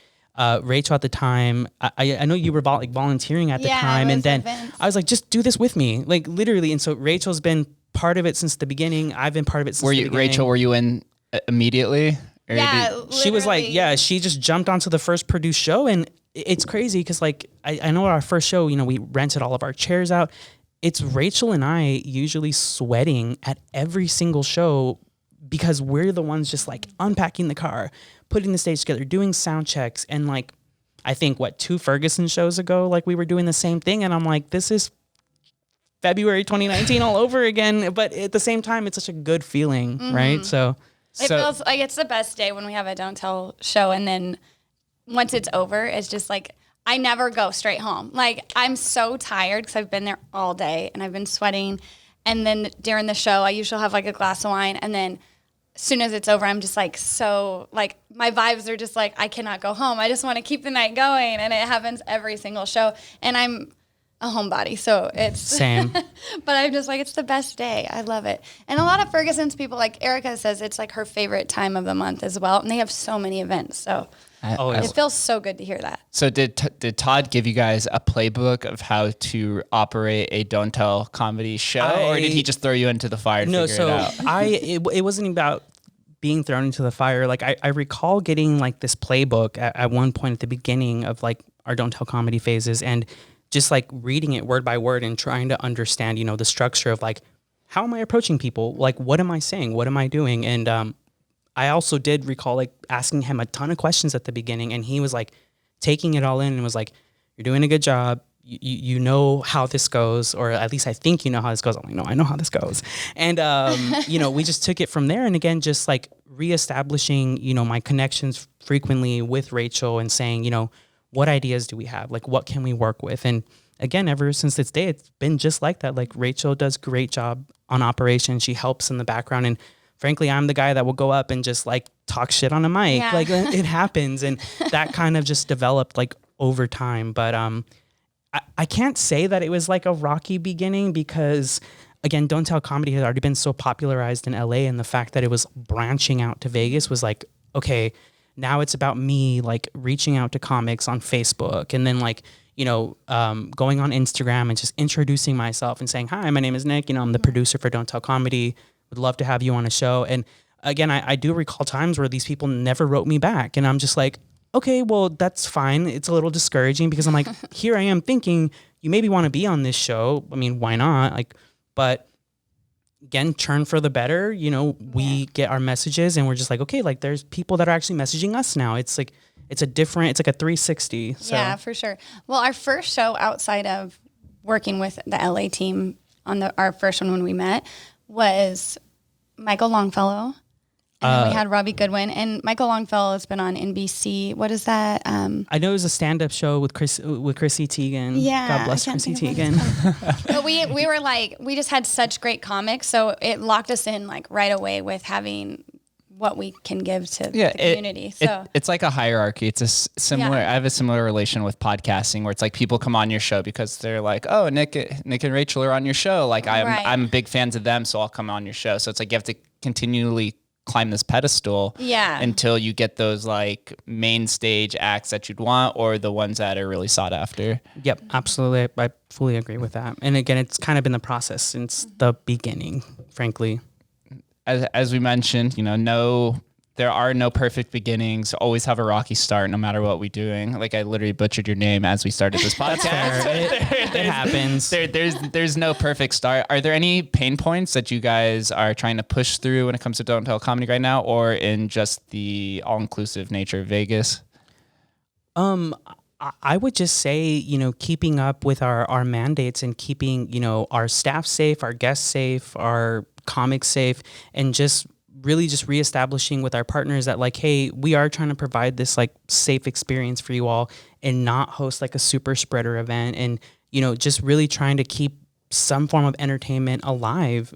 Rachel at the time, I know you were volunteering at the time. And then events. I was like, just do this with me, like literally. And so Rachel's been part of it since the beginning. I've been part of it since the beginning. Rachel, were you in immediately? She was like, she just jumped onto the first produced show. And it's crazy because like, I know our first show, we rented all of our chairs out. It's Rachel and I usually sweating at every single show because we're the ones just like unpacking the car, putting the stage together, doing sound checks. And like, I think 2 Ferguson shows ago, like we were doing the same thing. And I'm like, this is February 2019 all over again. But at the same time, it's such a good feeling, right? So it feels like it's the best day when we have a Don't Tell show. And then once it's over, it's just like, I never go straight home. Like, I'm so tired because I've been there all day and I've been sweating. And then during the show, I usually have like a glass of wine. And then as soon as it's over, I'm just like, so like my vibes are just like, I cannot go home. I just want to keep the night going. And it happens every single show. And I'm a homebody, so it's same. But I'm just like, it's the best day. I love it. And a lot of Ferguson's people, like Erica says, it's like her favorite time of the month as well. And they have so many events. So it feels so good to hear that. So did Todd give you guys a playbook of how to operate a Don't Tell comedy show, or did he just throw you into the fire? No, so it wasn't about being thrown into the fire. Like I recall getting like this playbook at one point at the beginning of like our Don't Tell comedy phases, and just like reading it word by word and trying to understand, the structure of like, how am I approaching people? Like, what am I saying? What am I doing? And I also did recall like asking him a ton of questions at the beginning, and he was like taking it all in and was like, you're doing a good job. You know how this goes, or at least I think you know how this goes. I'm like, no, I know how this goes. And, we just took it from there. And again, just like reestablishing, my connections frequently with Rachel and saying, what ideas do we have? Like, what can we work with? And again, ever since this day, it's been just like that. Like Rachel does a great job on operations. She helps in the background. And frankly, I'm the guy that will go up and just like talk shit on a mic. Yeah. Like it happens. And that kind of just developed like over time. But I can't say that it was like a rocky beginning because again, Don't Tell comedy had already been so popularized in LA, and the fact that it was branching out to Vegas was like, okay, now it's about me like reaching out to comics on Facebook, and then like, going on Instagram and just introducing myself and saying, hi, my name is Nick. I'm the producer for Don't Tell Comedy. Would love to have you on a show. And again, I do recall times where these people never wrote me back, and I'm just like, okay, well, that's fine. It's a little discouraging because I'm like, here I am thinking you maybe want to be on this show. I mean, why not? Like, but again, churn for the better. We get our messages and we're just like, okay, like there's people that are actually messaging us now. It's like, it's like a 360. So. Yeah, for sure. Well, our first show outside of working with the LA team on our first one when we met was Michael Longfellow. And then we had Robbie Goodwin, and Michael Longfellow has been on NBC. What is that? I know it was a stand-up show with Chrissy Teigen. Yeah, God bless Chrissy Teigen. But we were like, we just had such great comics, so it locked us in like right away with having what we can give to the community. It's like a hierarchy. It's a similar. I have a similar relation with podcasting where it's like people come on your show because they're like, oh, Nick and Rachel are on your show. Like I'm big fans of them, so I'll come on your show. So it's like you have to continually climb this pedestal until you get those like main stage acts that you'd want, or the ones that are really sought after. Yep, absolutely. I fully agree with that. And again, it's kind of been the process since the beginning, frankly. As we mentioned, there are no perfect beginnings. Always have a rocky start, no matter what we're doing. Like I literally butchered your name as we started this podcast. It happens. There's no perfect start. Are there any pain points that you guys are trying to push through when it comes to Don't Tell comedy right now, or in just the all-inclusive nature of Vegas? I would just say, keeping up with our mandates and keeping, our staff safe, our guests safe, our comics safe, and just really just reestablishing with our partners that like, hey, we are trying to provide this like safe experience for you all and not host like a super spreader event, and just really trying to keep some form of entertainment alive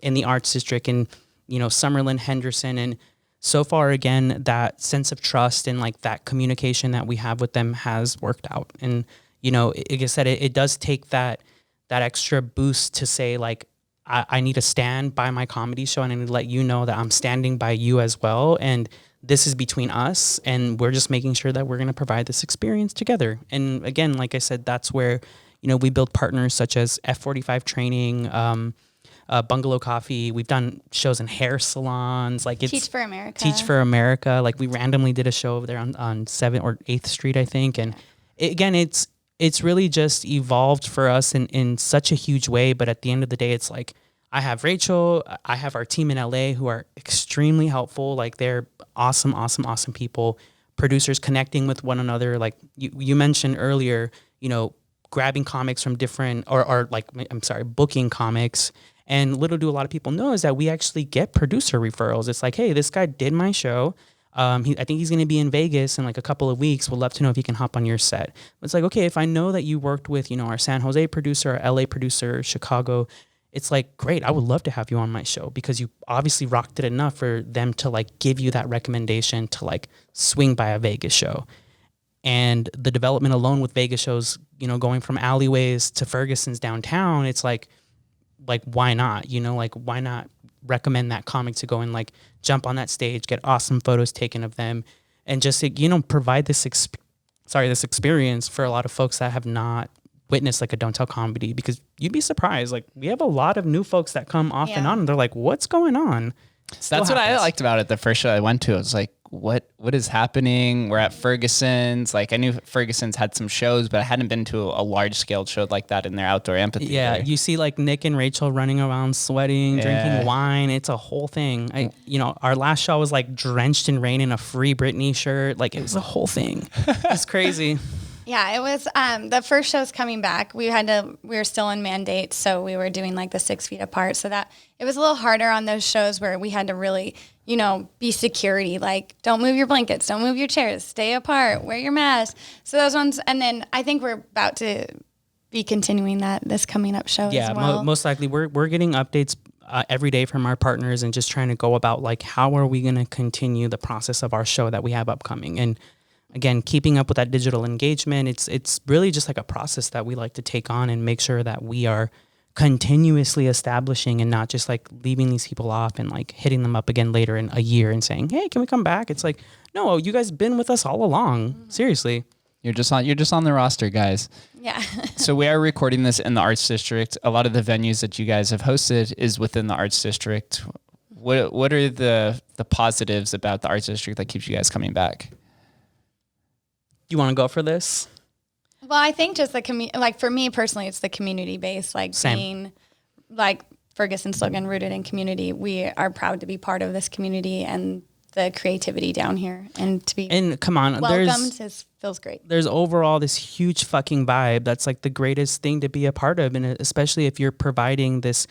in the Arts District and Summerlin, Henderson. And so far, again, that sense of trust and like that communication that we have with them has worked out. And like I said, it does take that extra boost to say like, I need to stand by my comedy show, and I need to let you know that I'm standing by you as well. And this is between us, and we're just making sure that we're going to provide this experience together. And again, like I said, that's where, we build partners such as F45 Training, Bungalow Coffee. We've done shows in hair salons, like it's Teach for America. Teach for America. Like we randomly did a show over there on 7th or 8th Street, I think. And again, it's really just evolved for us in such a huge way. But at the end of the day, it's like, I have Rachel, I have our team in LA who are extremely helpful. Like they're awesome, awesome, awesome people. Producers connecting with one another. Like you mentioned earlier, grabbing comics from different, booking comics. And little do a lot of people know is that we actually get producer referrals. It's like, hey, this guy did my show. I think he's going to be in Vegas in like a couple of weeks. We'd love to know if he can hop on your set. It's like, okay, if I know that you worked with, our San Jose producer, our LA producer, Chicago, it's like, great, I would love to have you on my show because you obviously rocked it enough for them to like give you that recommendation to like swing by a Vegas show. And the development alone with Vegas shows, going from alleyways to Ferguson's downtown, it's like why not? Why not recommend that comic to go and like jump on that stage, get awesome photos taken of them, and just provide this experience for a lot of folks that have not witnessed like a Don't Tell comedy, because you'd be surprised. Like we have a lot of new folks that come off and on, and they're like, "What's going on?" That's what I liked about it. The first show I went to, I was like, what is happening? We're at Ferguson's. Like I knew Ferguson's had some shows, but I hadn't been to a large scale show like that in their outdoor amphitheater. Yeah, you see like Nick and Rachel running around sweating, drinking wine. It's a whole thing. Our last show was like drenched in rain in a Free Britney shirt. Like it was a whole thing. It's crazy. Yeah, it was the first show's coming back. We were still in mandate, so we were doing like the 6 feet apart. So that it was a little harder on those shows where we had to really, be security. Like, don't move your blankets, don't move your chairs, stay apart, wear your mask. So those ones, and then I think we're about to be continuing this coming up show as well. Most likely we're getting updates every day from our partners and just trying to go about like how are we going to continue the process of our show that we have upcoming. And again, keeping up with that digital engagement, it's really just like a process that we like to take on and make sure that we are continuously establishing and not just like leaving these people off and like hitting them up again later in a year and saying, hey, can we come back? It's like, no, you guys been with us all along. Mm-hmm. Seriously. You're just on the roster, guys. Yeah. So we are recording this in the Arts District. A lot of the venues that you guys have hosted is within the Arts District. What are the positives about the Arts District that keeps you guys coming back? You want to go for this? Well, I think just like for me personally, it's the community base, like Same. being like Ferguson's slogan, rooted in community. We are proud to be part of this community and the creativity down here, and to be come on, welcomed feels great. There's overall this huge fucking vibe that's like the greatest thing to be a part of, and especially if you're providing this,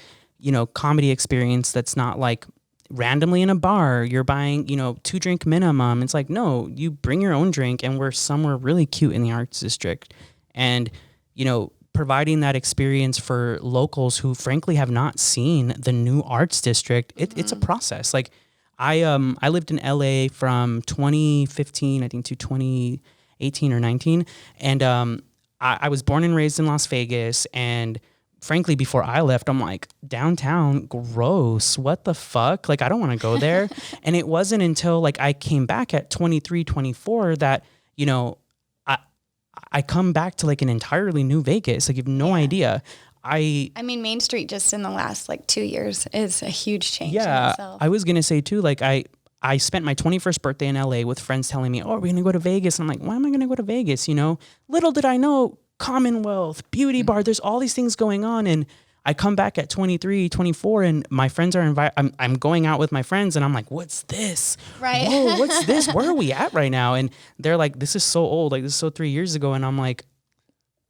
comedy experience that's not like randomly in a bar, you're buying, 2-drink minimum. It's like, no, you bring your own drink, and we're somewhere really cute in the Arts District. And, providing that experience for locals who frankly have not seen the new Arts District, it's a process. Like I lived in LA from 2015, I think, to 2018 or 19. And I was born and raised in Las Vegas, and frankly, before I left, I'm like, downtown, gross. What the fuck? Like, I don't want to go there. And it wasn't until like I came back at 23, 24 that, I come back to like an entirely new Vegas. Like, you have no idea. I mean, Main Street just in the last like 2 years is a huge change. In itself. I was going to say too, like I spent my 21st birthday in LA with friends telling me, oh, we're going to go to Vegas. And I'm like, why am I going to go to Vegas? Little did I know, Commonwealth, Beauty Bar, there's all these things going on. And I come back at 23, 24, and my friends are invited. I'm going out with my friends, and I'm like, what's this? Right. Whoa, what's this? Where are we at right now? And they're like, this is so old. Like, this is so 3 years ago. And I'm like,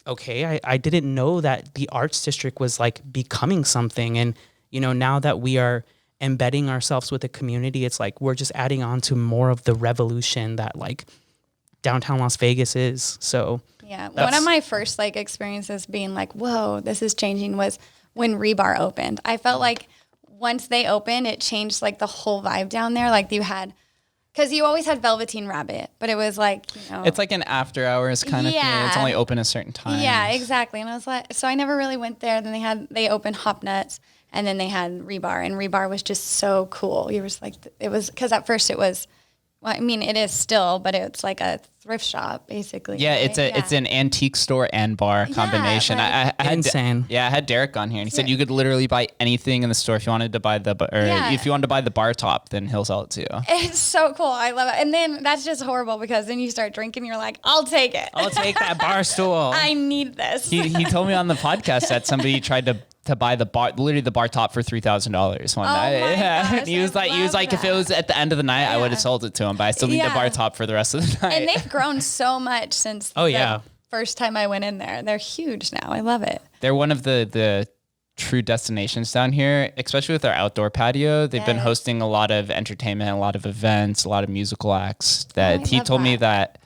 okay, I didn't know that the Arts District was like becoming something. And, now that we are embedding ourselves with the community, it's like we're just adding on to more of the revolution that like downtown Las Vegas is. So yeah, one of my first like experiences being like, whoa, this is changing was when Rebar opened. I felt like once they opened, it changed like the whole vibe down there. Like you had, because you always had Velveteen Rabbit, but it was like, it's like an after hours kind of thing. It's only open a certain time. Yeah, exactly. And I was like, so I never really went there. Then they opened Hop Nuts, And then they had Rebar, and Rebar was just so cool. You were just like, it was, because at first it was, well, I mean, it is still, but it's like a thrift shop, basically. Yeah, right? it's an antique store and bar combination. like- I had Insane. I had Derek on here, and he said you could literally buy anything in the store if you wanted to buy if you wanted to buy the bar top, then he'll sell it to you. It's so cool. I love it. And then that's just horrible because then you start drinking, you're like, I'll take it. I'll take that bar stool. I need this. He told me on the podcast that somebody tried to buy the bar, literally the bar top for $3,000 one night. my Yeah. gosh, he was like, if it was at the end of the night, I would have sold it to him, but I still need the bar top for the rest of the night. And they've grown so much since the first time I went in there. They're huge now. I love it. They're one of the true destinations down here, especially with our outdoor patio. They've been hosting a lot of entertainment, a lot of events, a lot of musical acts. That he told me that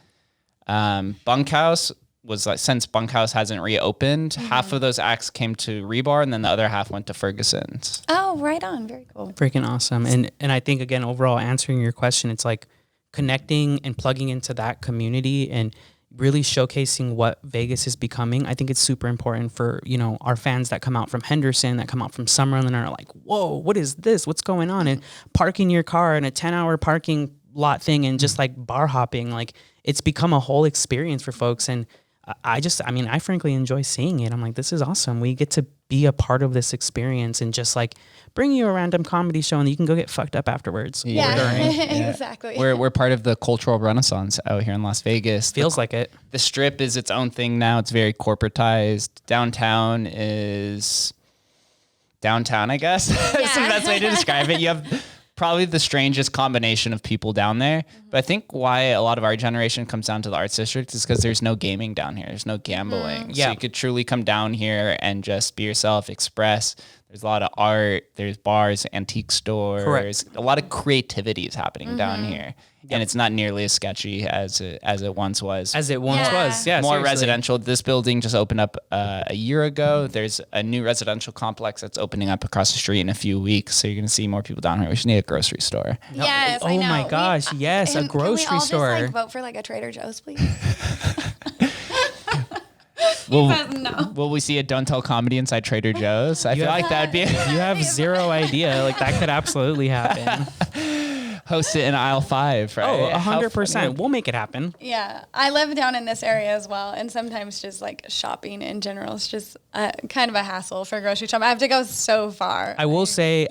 Bunkhouse was like, since Bunkhouse hasn't reopened, half of those acts came to Rebar, and then the other half went to Ferguson's. Oh, right on. Very cool. Freaking awesome. And I think, again, overall, answering your question, it's like connecting and plugging into that community and really showcasing what Vegas is becoming. I think it's super important for, our fans that come out from Henderson, that come out from Summerlin, and are like, whoa, what is this? What's going on? And parking your car in a 10-hour parking lot thing and just like bar hopping, like it's become a whole experience for folks. And I frankly enjoy seeing it. I'm like, this is awesome. We get to be a part of this experience and just like bring you a random comedy show and you can go get fucked up afterwards. Yeah, exactly. We're part of the cultural renaissance out here in Las Vegas. Feels like it. The Strip is its own thing now. It's very corporatized. Downtown is downtown, I guess. That's the best way to describe it. You have probably the strangest combination of people down there. But I think why a lot of our generation comes down to the Arts District is because there's no gaming down here. There's no gambling. So you could truly come down here and just be yourself, express. There's a lot of art. There's bars, antique stores. Correct. A lot of creativity is happening down here. And it's not nearly as sketchy as it once was. As it once was, yeah. More seriously. residential. This building just opened up a year ago. There's a new residential complex that's opening up across the street in a few weeks. So you're going to see more people down here. We should need a grocery store. Yes, Oh I know. my gosh, yes, a and grocery can we all store. Just, like, vote for like a Trader Joe's, please? Will we see a Don't Tell comedy inside Trader Joe's? I feel like that'd be You have zero idea. Like that could absolutely happen. host it in aisle 5, right? Oh, 100%. We'll make it happen. Yeah, I live down in this area as well, and sometimes just like shopping in general is just kind of a hassle for grocery shopping. I have to go so far. I will say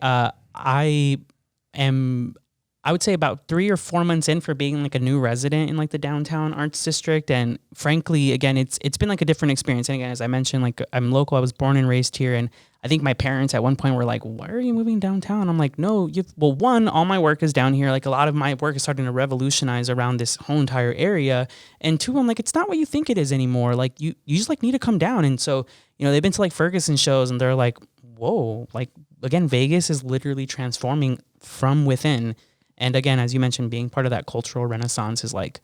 I would say about 3 or 4 months in for being like a new resident in like the downtown arts district. And frankly, again, it's been like a different experience. And again, as I mentioned, like I'm local, I was born and raised here. And I think my parents at one point were like, why are you moving downtown? I'm like, no, one, all my work is down here. Like a lot of my work is starting to revolutionize around this whole entire area. And 2, I'm like, it's not what you think it is anymore. Like you just like need to come down. And so, they've been to like Ferguson shows and they're like, whoa, like again, Vegas is literally transforming from within. And again, as you mentioned, being part of that cultural renaissance is like,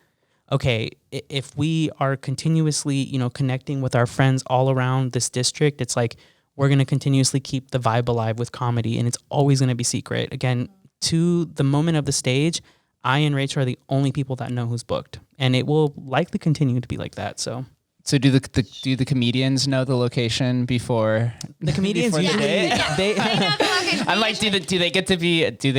okay, if we are continuously, connecting with our friends all around this district, it's like we're going to continuously keep the vibe alive with comedy, and it's always going to be secret. Again, to the moment of the stage, I and Rachel are the only people that know who's booked, and it will likely continue to be like that. So do the comedians know the location before the comedians before the usually day? They know the location. I'm like, do they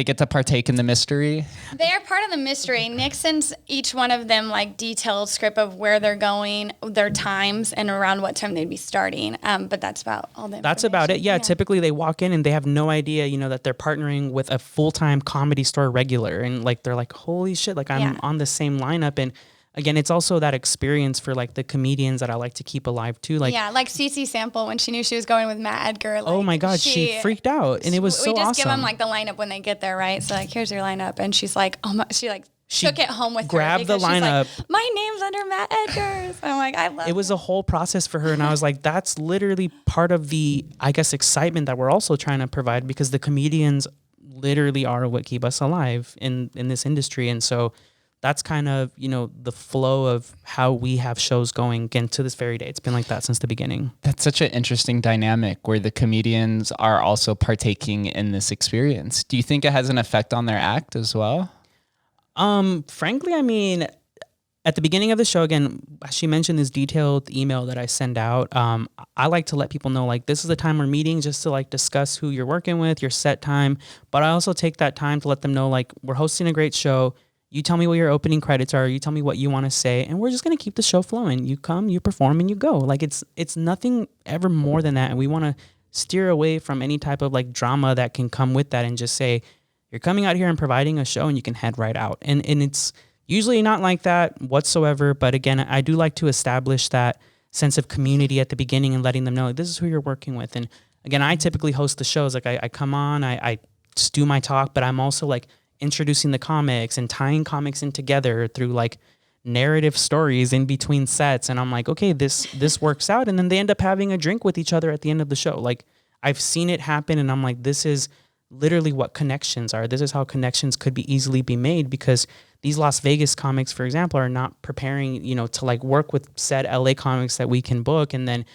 get to partake in the mystery? They're part of the mystery. Nick sends each one of them like detailed script of where they're going, their times, and around what time they'd be starting. But that's about all the That's about it. Yeah, typically they walk in and they have no idea, that they're partnering with a full-time Comedy Store regular, and like they're like, holy shit, like I'm on the same lineup. And again, it's also that experience for like the comedians that I like to keep alive too. Like Cece Sample, when she knew she was going with Matt Edgar. Like, oh my God, she freaked out, and it was so awesome. We just give them like the lineup when they get there, right? So like, here's your lineup, and she's like, oh my, she took it home with her. Grabbed the lineup. She's like, my name's under Matt Edgar's. I'm like, I love it. It was a whole process for her, and I was like, that's literally part of the, I guess, excitement that we're also trying to provide, because the comedians literally are what keep us alive in this industry, and so. That's kind of, the flow of how we have shows going again to this very day. It's been like that since the beginning. That's such an interesting dynamic where the comedians are also partaking in this experience. Do you think it has an effect on their act as well? Frankly, I mean, at the beginning of the show, again, she mentioned this detailed email that I send out. I like to let people know, like, this is the time we're meeting just to like discuss who you're working with, your set time. But I also take that time to let them know, like, we're hosting a great show. You tell me what your opening credits are. You tell me what you want to say, and we're just going to keep the show flowing. You come, you perform, and you go. Like, it's nothing ever more than that. And we want to steer away from any type of like drama that can come with that and just say, you're coming out here and providing a show and you can head right out. And it's usually not like that whatsoever. But again, I do like to establish that sense of community at the beginning and letting them know, like, this is who you're working with. And again, I typically host the shows. Like I come on, I just do my talk, but I'm also like introducing the comics and tying comics in together through like narrative stories in between sets. And I'm like, okay, this works out. And then they end up having a drink with each other at the end of the show. Like, I've seen it happen, and I'm like, this is literally what connections are. This is how connections could be easily be made, because these Las Vegas comics, for example, are not preparing, to like work with said LA comics that we can book, and then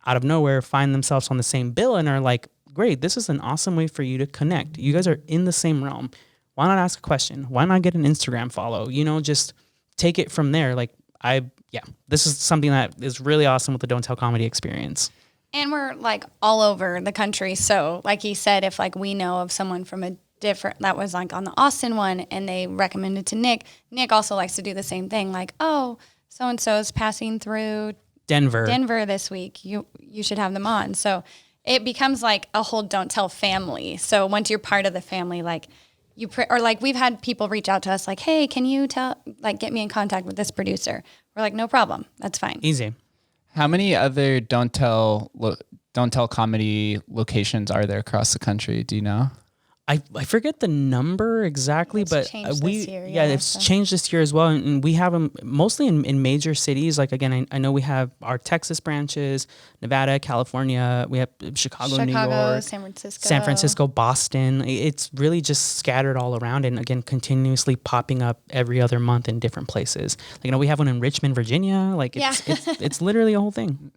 out of nowhere find themselves on the same bill and are like, great, this is an awesome way for you to connect. You guys are in the same realm. Why not ask a question? Why not get an Instagram follow? Just take it from there. Like, this is something that is really awesome with the Don't Tell Comedy experience. And we're like all over the country. So like he said, if like we know of someone from a different, that was like on the Austin one and they recommended to Nick also likes to do the same thing. Like, oh, so-and-so is passing through Denver this week. You should have them on. So it becomes like a whole Don't Tell family. So once you're part of the family, like or like we've had people reach out to us like, hey, can you get me in contact with this producer? We're like, no problem. That's fine. Easy. How many other Don't Tell comedy locations are there across the country? Do you know? I forget the number exactly, but changed this year, it's changed this year as well. And we have them mostly in major cities. Like, again, I know we have our Texas branches, Nevada, California. We have Chicago, New York, San Francisco, Boston. It's really just scattered all around, and again, continuously popping up every other month in different places. Like, we have one in Richmond, Virginia. Like, it's literally a whole thing.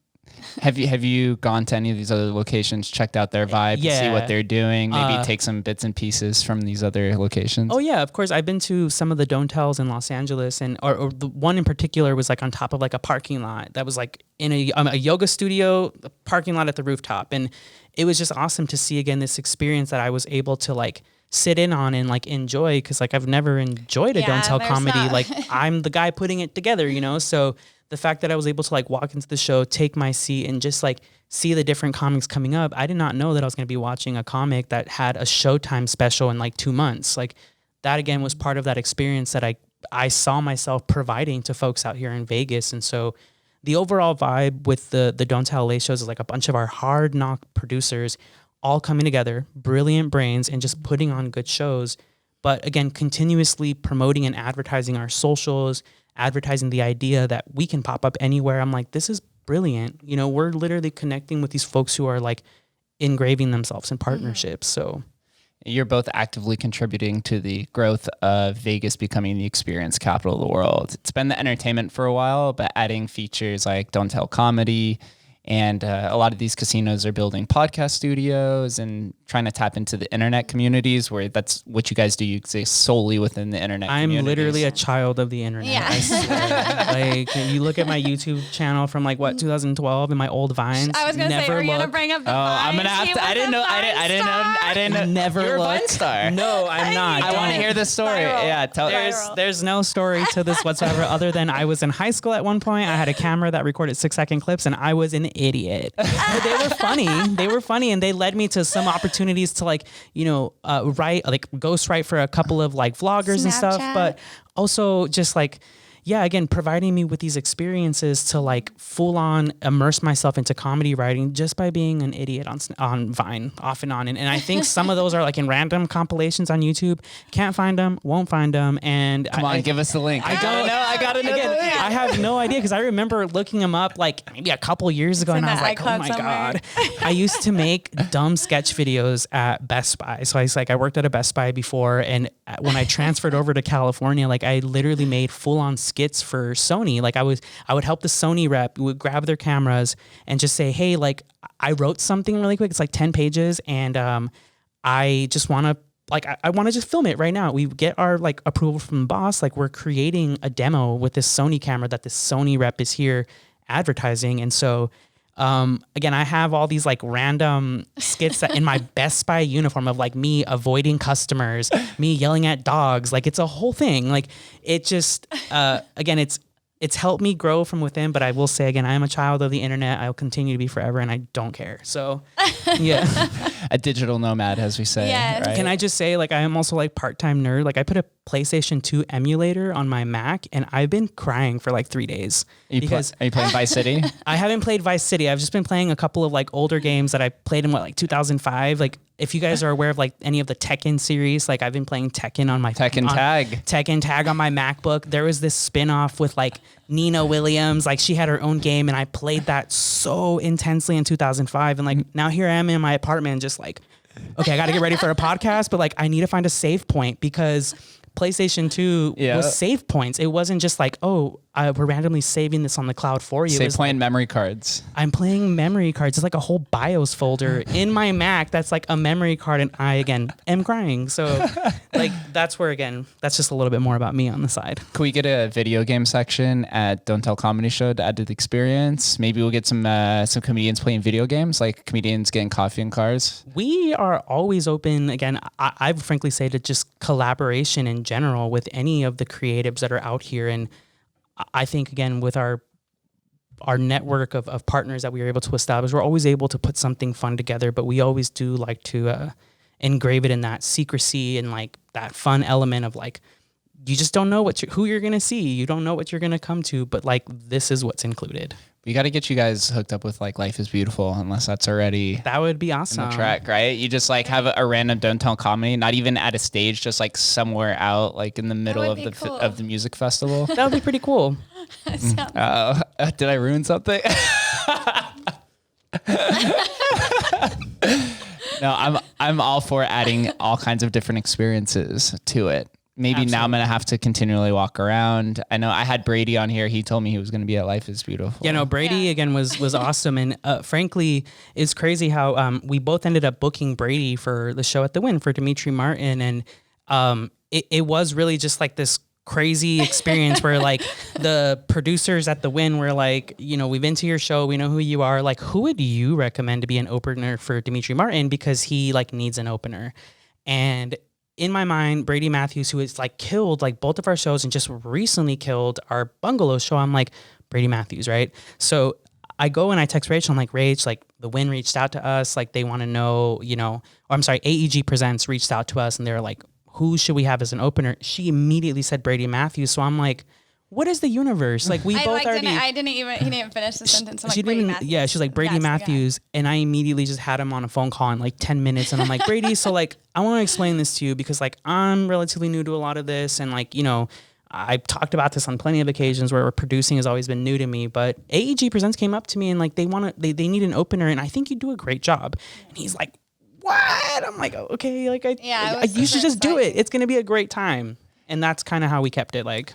Have you gone to any of these other locations, checked out their vibe, see what they're doing, maybe take some bits and pieces from these other locations? Oh yeah, of course. I've been to some of the Don't Tells in Los Angeles, and or the one in particular was like on top of like a parking lot that was like in a yoga studio, a parking lot at the rooftop, and it was just awesome to see again this experience that I was able to like sit in on and like enjoy, because like I've never enjoyed a Don't Tell comedy. Like, I'm the guy putting it together, so the fact that I was able to like walk into the show, take my seat, and just like see the different comics coming up. I did not know that I was going to be watching a comic that had a Showtime special in like 2 months. Like, that again was part of that experience that I saw myself providing to folks out here in Vegas. And so the overall vibe with the Don't Tell LA shows is like a bunch of our hard knock producers all coming together, brilliant brains, and just putting on good shows. But again, continuously promoting and advertising our socials, advertising the idea that we can pop up anywhere. I'm like, this is brilliant. We're literally connecting with these folks who are like engraving themselves in partnerships. So you're both actively contributing to the growth of Vegas becoming the experience capital of the world. It's been the entertainment for a while, but adding features like Don't Tell Comedy, and a lot of these casinos are building podcast studios and trying to tap into the internet communities, where that's what you guys do. You exist solely within the internet communities. I'm literally a child of the internet. Yeah. I swear. Like, you look at my YouTube channel from like 2012 and my old Vines. I was gonna say, are you gonna bring up the Vines? I'm gonna have to. I didn't know. Never You're a look. Vine star. No, I'm not. I want to hear the story. Viral. Yeah, tell. There's no story to this whatsoever, other than I was in high school at one point. I had a camera that recorded 6-second clips, and I was an idiot. But they were funny, and they led me to some opportunities to like, write, like ghostwrite for a couple of like vloggers and stuff, but also just like, again, providing me with these experiences to like full on immerse myself into comedy writing just by being an idiot on Vine off and on. And I think some of those are like in random compilations on YouTube. Can't find them, won't find them. And come on, give us the link. I gotta know. Again, I have no idea, because I remember looking them up like maybe a couple years ago, and I was like, oh my God. I used to make dumb sketch videos at Best Buy. So I worked at a Best Buy before, and when I transferred over to California, like I literally made full on skits for Sony. Like I would help the Sony rep, would grab their cameras and just say, hey, like I wrote something really quick. It's like 10 pages, and I just want to like, I want to just film it right now. We get our like approval from the boss. Like we're creating a demo with this Sony camera that this Sony rep is here advertising. And so, again, I have all these like random skits that in my Best Buy uniform of like me avoiding customers, me yelling at dogs. Like it's a whole thing. Like it just, again, it's helped me grow from within, but I will say again, I am a child of the internet. I'll continue to be forever and I don't care. So yeah. A digital nomad, as we say. Yes. Right? Can I just say, like, I am also like part-time nerd. Like I put a PlayStation 2 emulator on my Mac and I've been crying for like 3 days. Are you playing Vice City? I haven't played Vice City. I've just been playing a couple of like older games that I played in like 2005. Like if you guys are aware of like any of the Tekken series, like I've been playing Tekken on my Tekken Tag on my MacBook. There was this spin-off with like Nina Williams. Like she had her own game and I played that so intensely in 2005. And like now here I am in my apartment just like, okay, I got to get ready for a podcast, but like I need to find a save point because PlayStation 2 was save points. It wasn't just like, oh, we're randomly saving this on the cloud for you. Say playing memory cards. I'm playing memory cards. It's like a whole BIOS folder in my Mac that's like a memory card, and I, again, am crying. So, like, that's where, again, that's just a little bit more about me on the side. Can we get a video game section at Don't Tell Comedy Show to add to the experience? Maybe we'll get some comedians playing video games, like comedians getting coffee in cars. We are always open. Again, I would frankly say to just collaboration in general with any of the creatives that are out here. And I think, again, with our network of partners that we were able to establish, we're always able to put something fun together, but we always do like to engrave it in that secrecy and like that fun element of like, you just don't know who you're going to see. You don't know what you're going to come to, but like, this is what's included. We got to get you guys hooked up with like Life is Beautiful, unless that's already that would be awesome. In the track, right? You just like have a random Don't Tell comedy, not even at a stage, just like somewhere out, like in the middle of the music festival. That would be pretty cool. Did I ruin something? No, I'm all for adding all kinds of different experiences to it. Maybe Absolutely. Now I'm going to have to continually walk around. I know I had Brady on here. He told me he was going to be at Life is Beautiful. You know, Brady, again, was awesome. And frankly, it's crazy how we both ended up booking Brady for the show at the Wynn for Dimitri Martin. And it was really just like this crazy experience where like the producers at the Wynn were like, you know, we've been to your show. We know who you are. Like, who would you recommend to be an opener for Dimitri Martin? Because he like needs an opener. And in my mind, Brady Matthews, who has like killed like both of our shows and just recently killed our Bungalow show, I'm like, Brady Matthews, right? So I go and I text Rachel. I'm like, Rach, like the Wynn reached out to us. Like they want to know, you know, or I'm sorry, AEG Presents reached out to us and they're like, who should we have as an opener? She immediately said Brady Matthews. So I'm like, what is the universe? Like we both already. He didn't finish the sentence. I'm she like, Brady didn't. Matthews. Yeah, she's like Brady Matthews, and I immediately just had him on a phone call in like 10 minutes, and I'm like, Brady, so like I want to explain this to you because like I'm relatively new to a lot of this, and like you know, I've talked about this on plenty of occasions where producing has always been new to me, but AEG Presents came up to me and like they need an opener, and I think you do a great job, and he's like, what? I'm like, okay, like you should just do it. It's gonna be a great time, and that's kind of how we kept it like.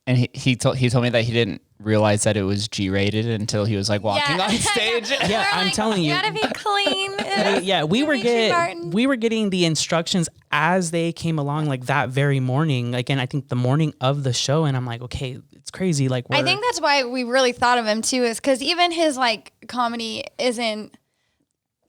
And he told me that he didn't realize that it was G-rated until he was like walking on stage. Yeah, I'm like, telling you, gotta be clean. Yeah, we were getting the instructions as they came along, like that very morning. Like, and I think the morning of the show, and I'm like, okay, it's crazy. Like, I think that's why we really thought of him too, is because even his like comedy isn't.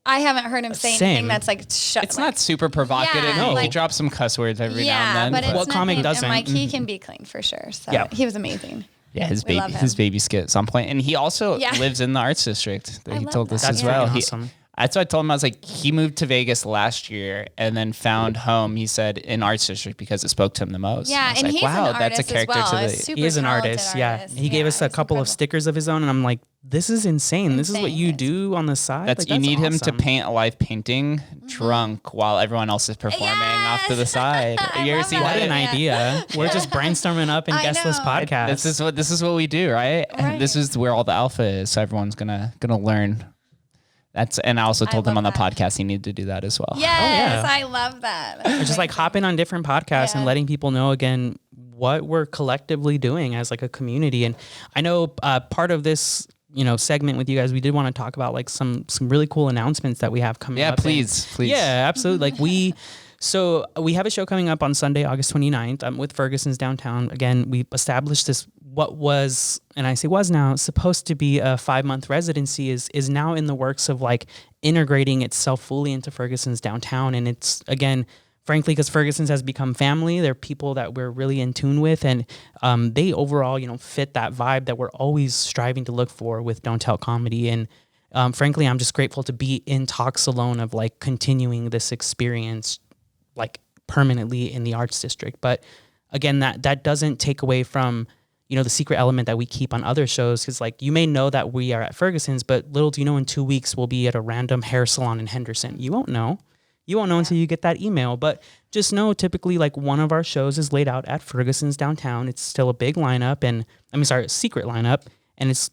I haven't heard him say anything that's like it's not super provocative. Yeah, no. He drops some cuss words every now and then. But it's what comic doesn't? And like he can be clean for sure. So he was amazing. Yeah, his baby skits on point, and he also lives in the Arts District. He told us as well. Awesome. That's what I told him. I was like, he moved to Vegas last year and then found home, he said, in Arts District because it spoke to him the most. Yeah, and he's wow, an that's a artist character as well. to the. He is an artist. Yeah, he gave us a couple of stickers of his own, and I'm like, this is insane. This is what you do on the side. That's you need him to paint a live painting drunk while everyone else is performing off to the side. You ever see what that? an idea. We're just brainstorming up in guest list podcast. This is what we do, right? This is where all the alpha is. So everyone's gonna learn. And I also told him on the podcast he needed to do that as well. Yes, I love that. We're just like hopping on different podcasts and letting people know again what we're collectively doing as like a community. And I know part of this, you know, segment with you guys, we did want to talk about like some really cool announcements that we have coming up. Yeah, please. Yeah, absolutely. Like So we have a show coming up on Sunday, August 29th with Ferguson's Downtown. Again, we established this, what was, and I say was now, supposed to be a 5-month residency is now in the works of like integrating itself fully into Ferguson's Downtown. And it's, again, frankly, because Ferguson's has become family. They're people that we're really in tune with. And they overall, fit that vibe that we're always striving to look for with Don't Tell Comedy. And frankly, I'm just grateful to be in talks alone of like continuing this experience like permanently in the arts district. But again, that doesn't take away from, the secret element that we keep on other shows. Cause like, you may know that we are at Ferguson's, but little do you know, in 2 weeks, we'll be at a random hair salon in Henderson. You won't know. You won't know until you get that email, but just know typically like one of our shows is laid out at Ferguson's Downtown. It's still a big lineup a secret lineup, and it's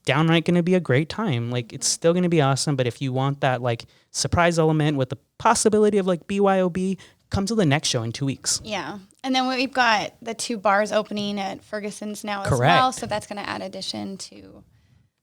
downright going to be a great time. Like, it's still going to be awesome. But if you want that like surprise element with the possibility of like BYOB, come to the next show in 2 weeks. Yeah. And then we've got the 2 bars opening at Ferguson's now as Correct. well. So that's going to add addition to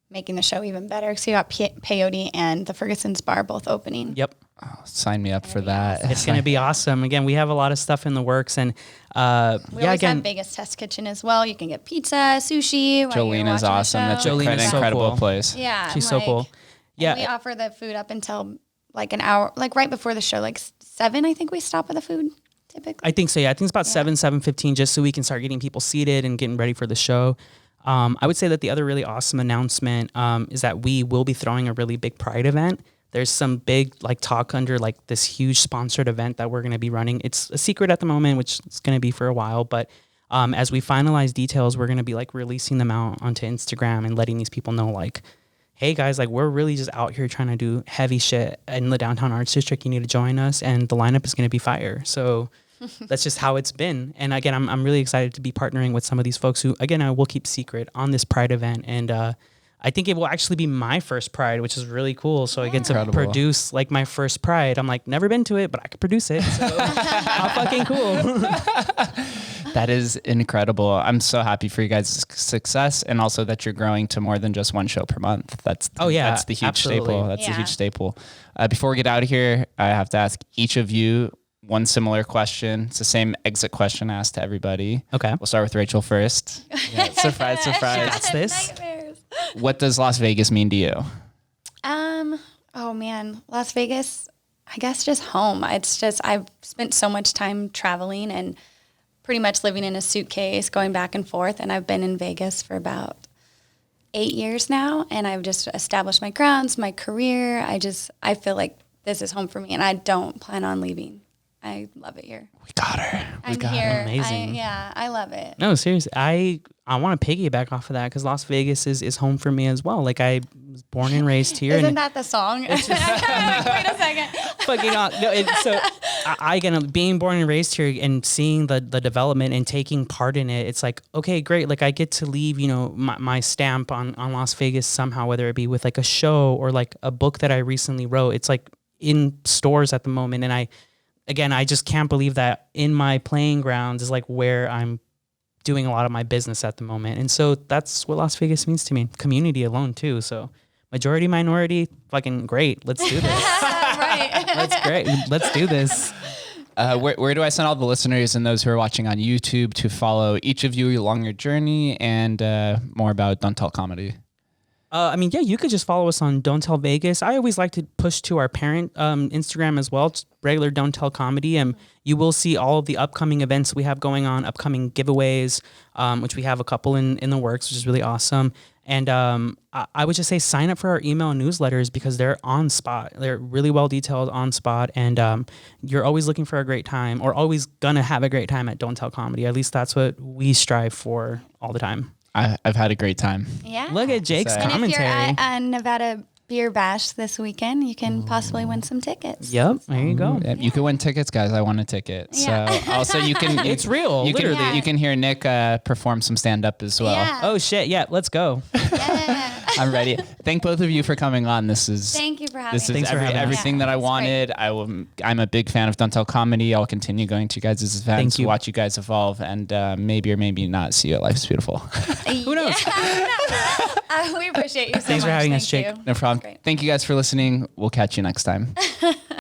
making the show even better. So you got Peyote and the Ferguson's bar both opening. Yep. Oh, sign me up for that. It's going to be awesome. Again, we have a lot of stuff in the works, and We always have Vegas Test Kitchen as well. You can get pizza, sushi. Jolene is awesome. That's an Jolene is so incredible cool. place. Yeah. She's so cool. Yeah. We offer the food up until like an hour, like right before the show, like 7, I think we stop with the food typically. I think so, yeah. I think it's about 7:15, just so we can start getting people seated and getting ready for the show. I would say that the other really awesome announcement is that we will be throwing a really big Pride event. There's some big like talk under like this huge sponsored event that we're going to be running. It's a secret at the moment, which is going to be for a while. But as we finalize details, we're going to be like releasing them out onto Instagram and letting these people know like, hey guys, like we're really just out here trying to do heavy shit in the downtown arts district. You need to join us, and the lineup is going to be fire. So that's just how it's been. And again, I'm really excited to be partnering with some of these folks who, again, I will keep secret on this Pride event. And I think it will actually be my first Pride, which is really cool. So I get to produce like my first Pride. I'm like, never been to it, but I could produce it. So how fucking cool. That is incredible. I'm so happy for you guys' success, and also that you're growing to more than just one show per month. That's the huge absolutely. staple. That's the huge staple. Before we get out of here, I have to ask each of you one similar question. It's the same exit question asked to everybody. Okay. We'll start with Rachel first. Yeah, surprise. That's this. Nightmares. What does Las Vegas mean to you? Oh man, Las Vegas, I guess just home. It's just, I've spent so much time traveling and pretty much living in a suitcase, going back and forth. And I've been in Vegas for about 8 years now. And I've just established my grounds, my career. I feel like this is home for me, and I don't plan on leaving. I love it here. We got her. I'm here. Amazing. I love it. No, seriously. I want to piggyback off of that because Las Vegas is home for me as well. Like, I was born and raised here. Isn't that the song? I'm like, wait a second. Fucking so I again, being born and raised here and seeing the development and taking part in it, it's like, okay, great. Like, I get to leave, my stamp on Las Vegas somehow, whether it be with like a show or like a book that I recently wrote. It's like in stores at the moment. And I just can't believe that in my playing grounds is like where I'm doing a lot of my business at the moment. And so that's what Las Vegas means to me. Community alone too. So majority, minority, fucking great. Let's do this. Right. That's great. Let's do this. Where do I send all the listeners and those who are watching on YouTube to follow each of you along your journey and more about Don't Tell Comedy? You could just follow us on Don't Tell Vegas. I always like to push to our parent Instagram as well, just regular Don't Tell Comedy. And you will see all of the upcoming events we have going on, upcoming giveaways, which we have a couple in the works, which is really awesome. And I would just say sign up for our email newsletters because they're on spot. They're really well detailed on spot. And you're always looking for a great time or always going to have a great time at Don't Tell Comedy. At least that's what we strive for all the time. I've had a great time. Yeah. Look at Jake's So- commentary. And if you're at Nevada Beer Bash this weekend, you can possibly win some tickets. Yep, there you go. Yeah, you can win tickets, guys. I won a ticket. Yeah. So also you can It's real, You can, literally. you can hear Nick perform some stand up as well. Yeah. Oh shit, yeah, let's go. Yeah. I'm ready. Thank both of you for coming on. This is Thank you for having this me. is Thanks for having us. everything that I it's wanted. I'm a big fan of Don't Tell Comedy. I'll continue going to you guys' events, Thank you. watch you guys evolve, and maybe or maybe not see you at Life's Beautiful. Who knows? We appreciate you so much. Thanks for having us, Thank Jake. you. No problem. Great. Thank you guys for listening. We'll catch you next time.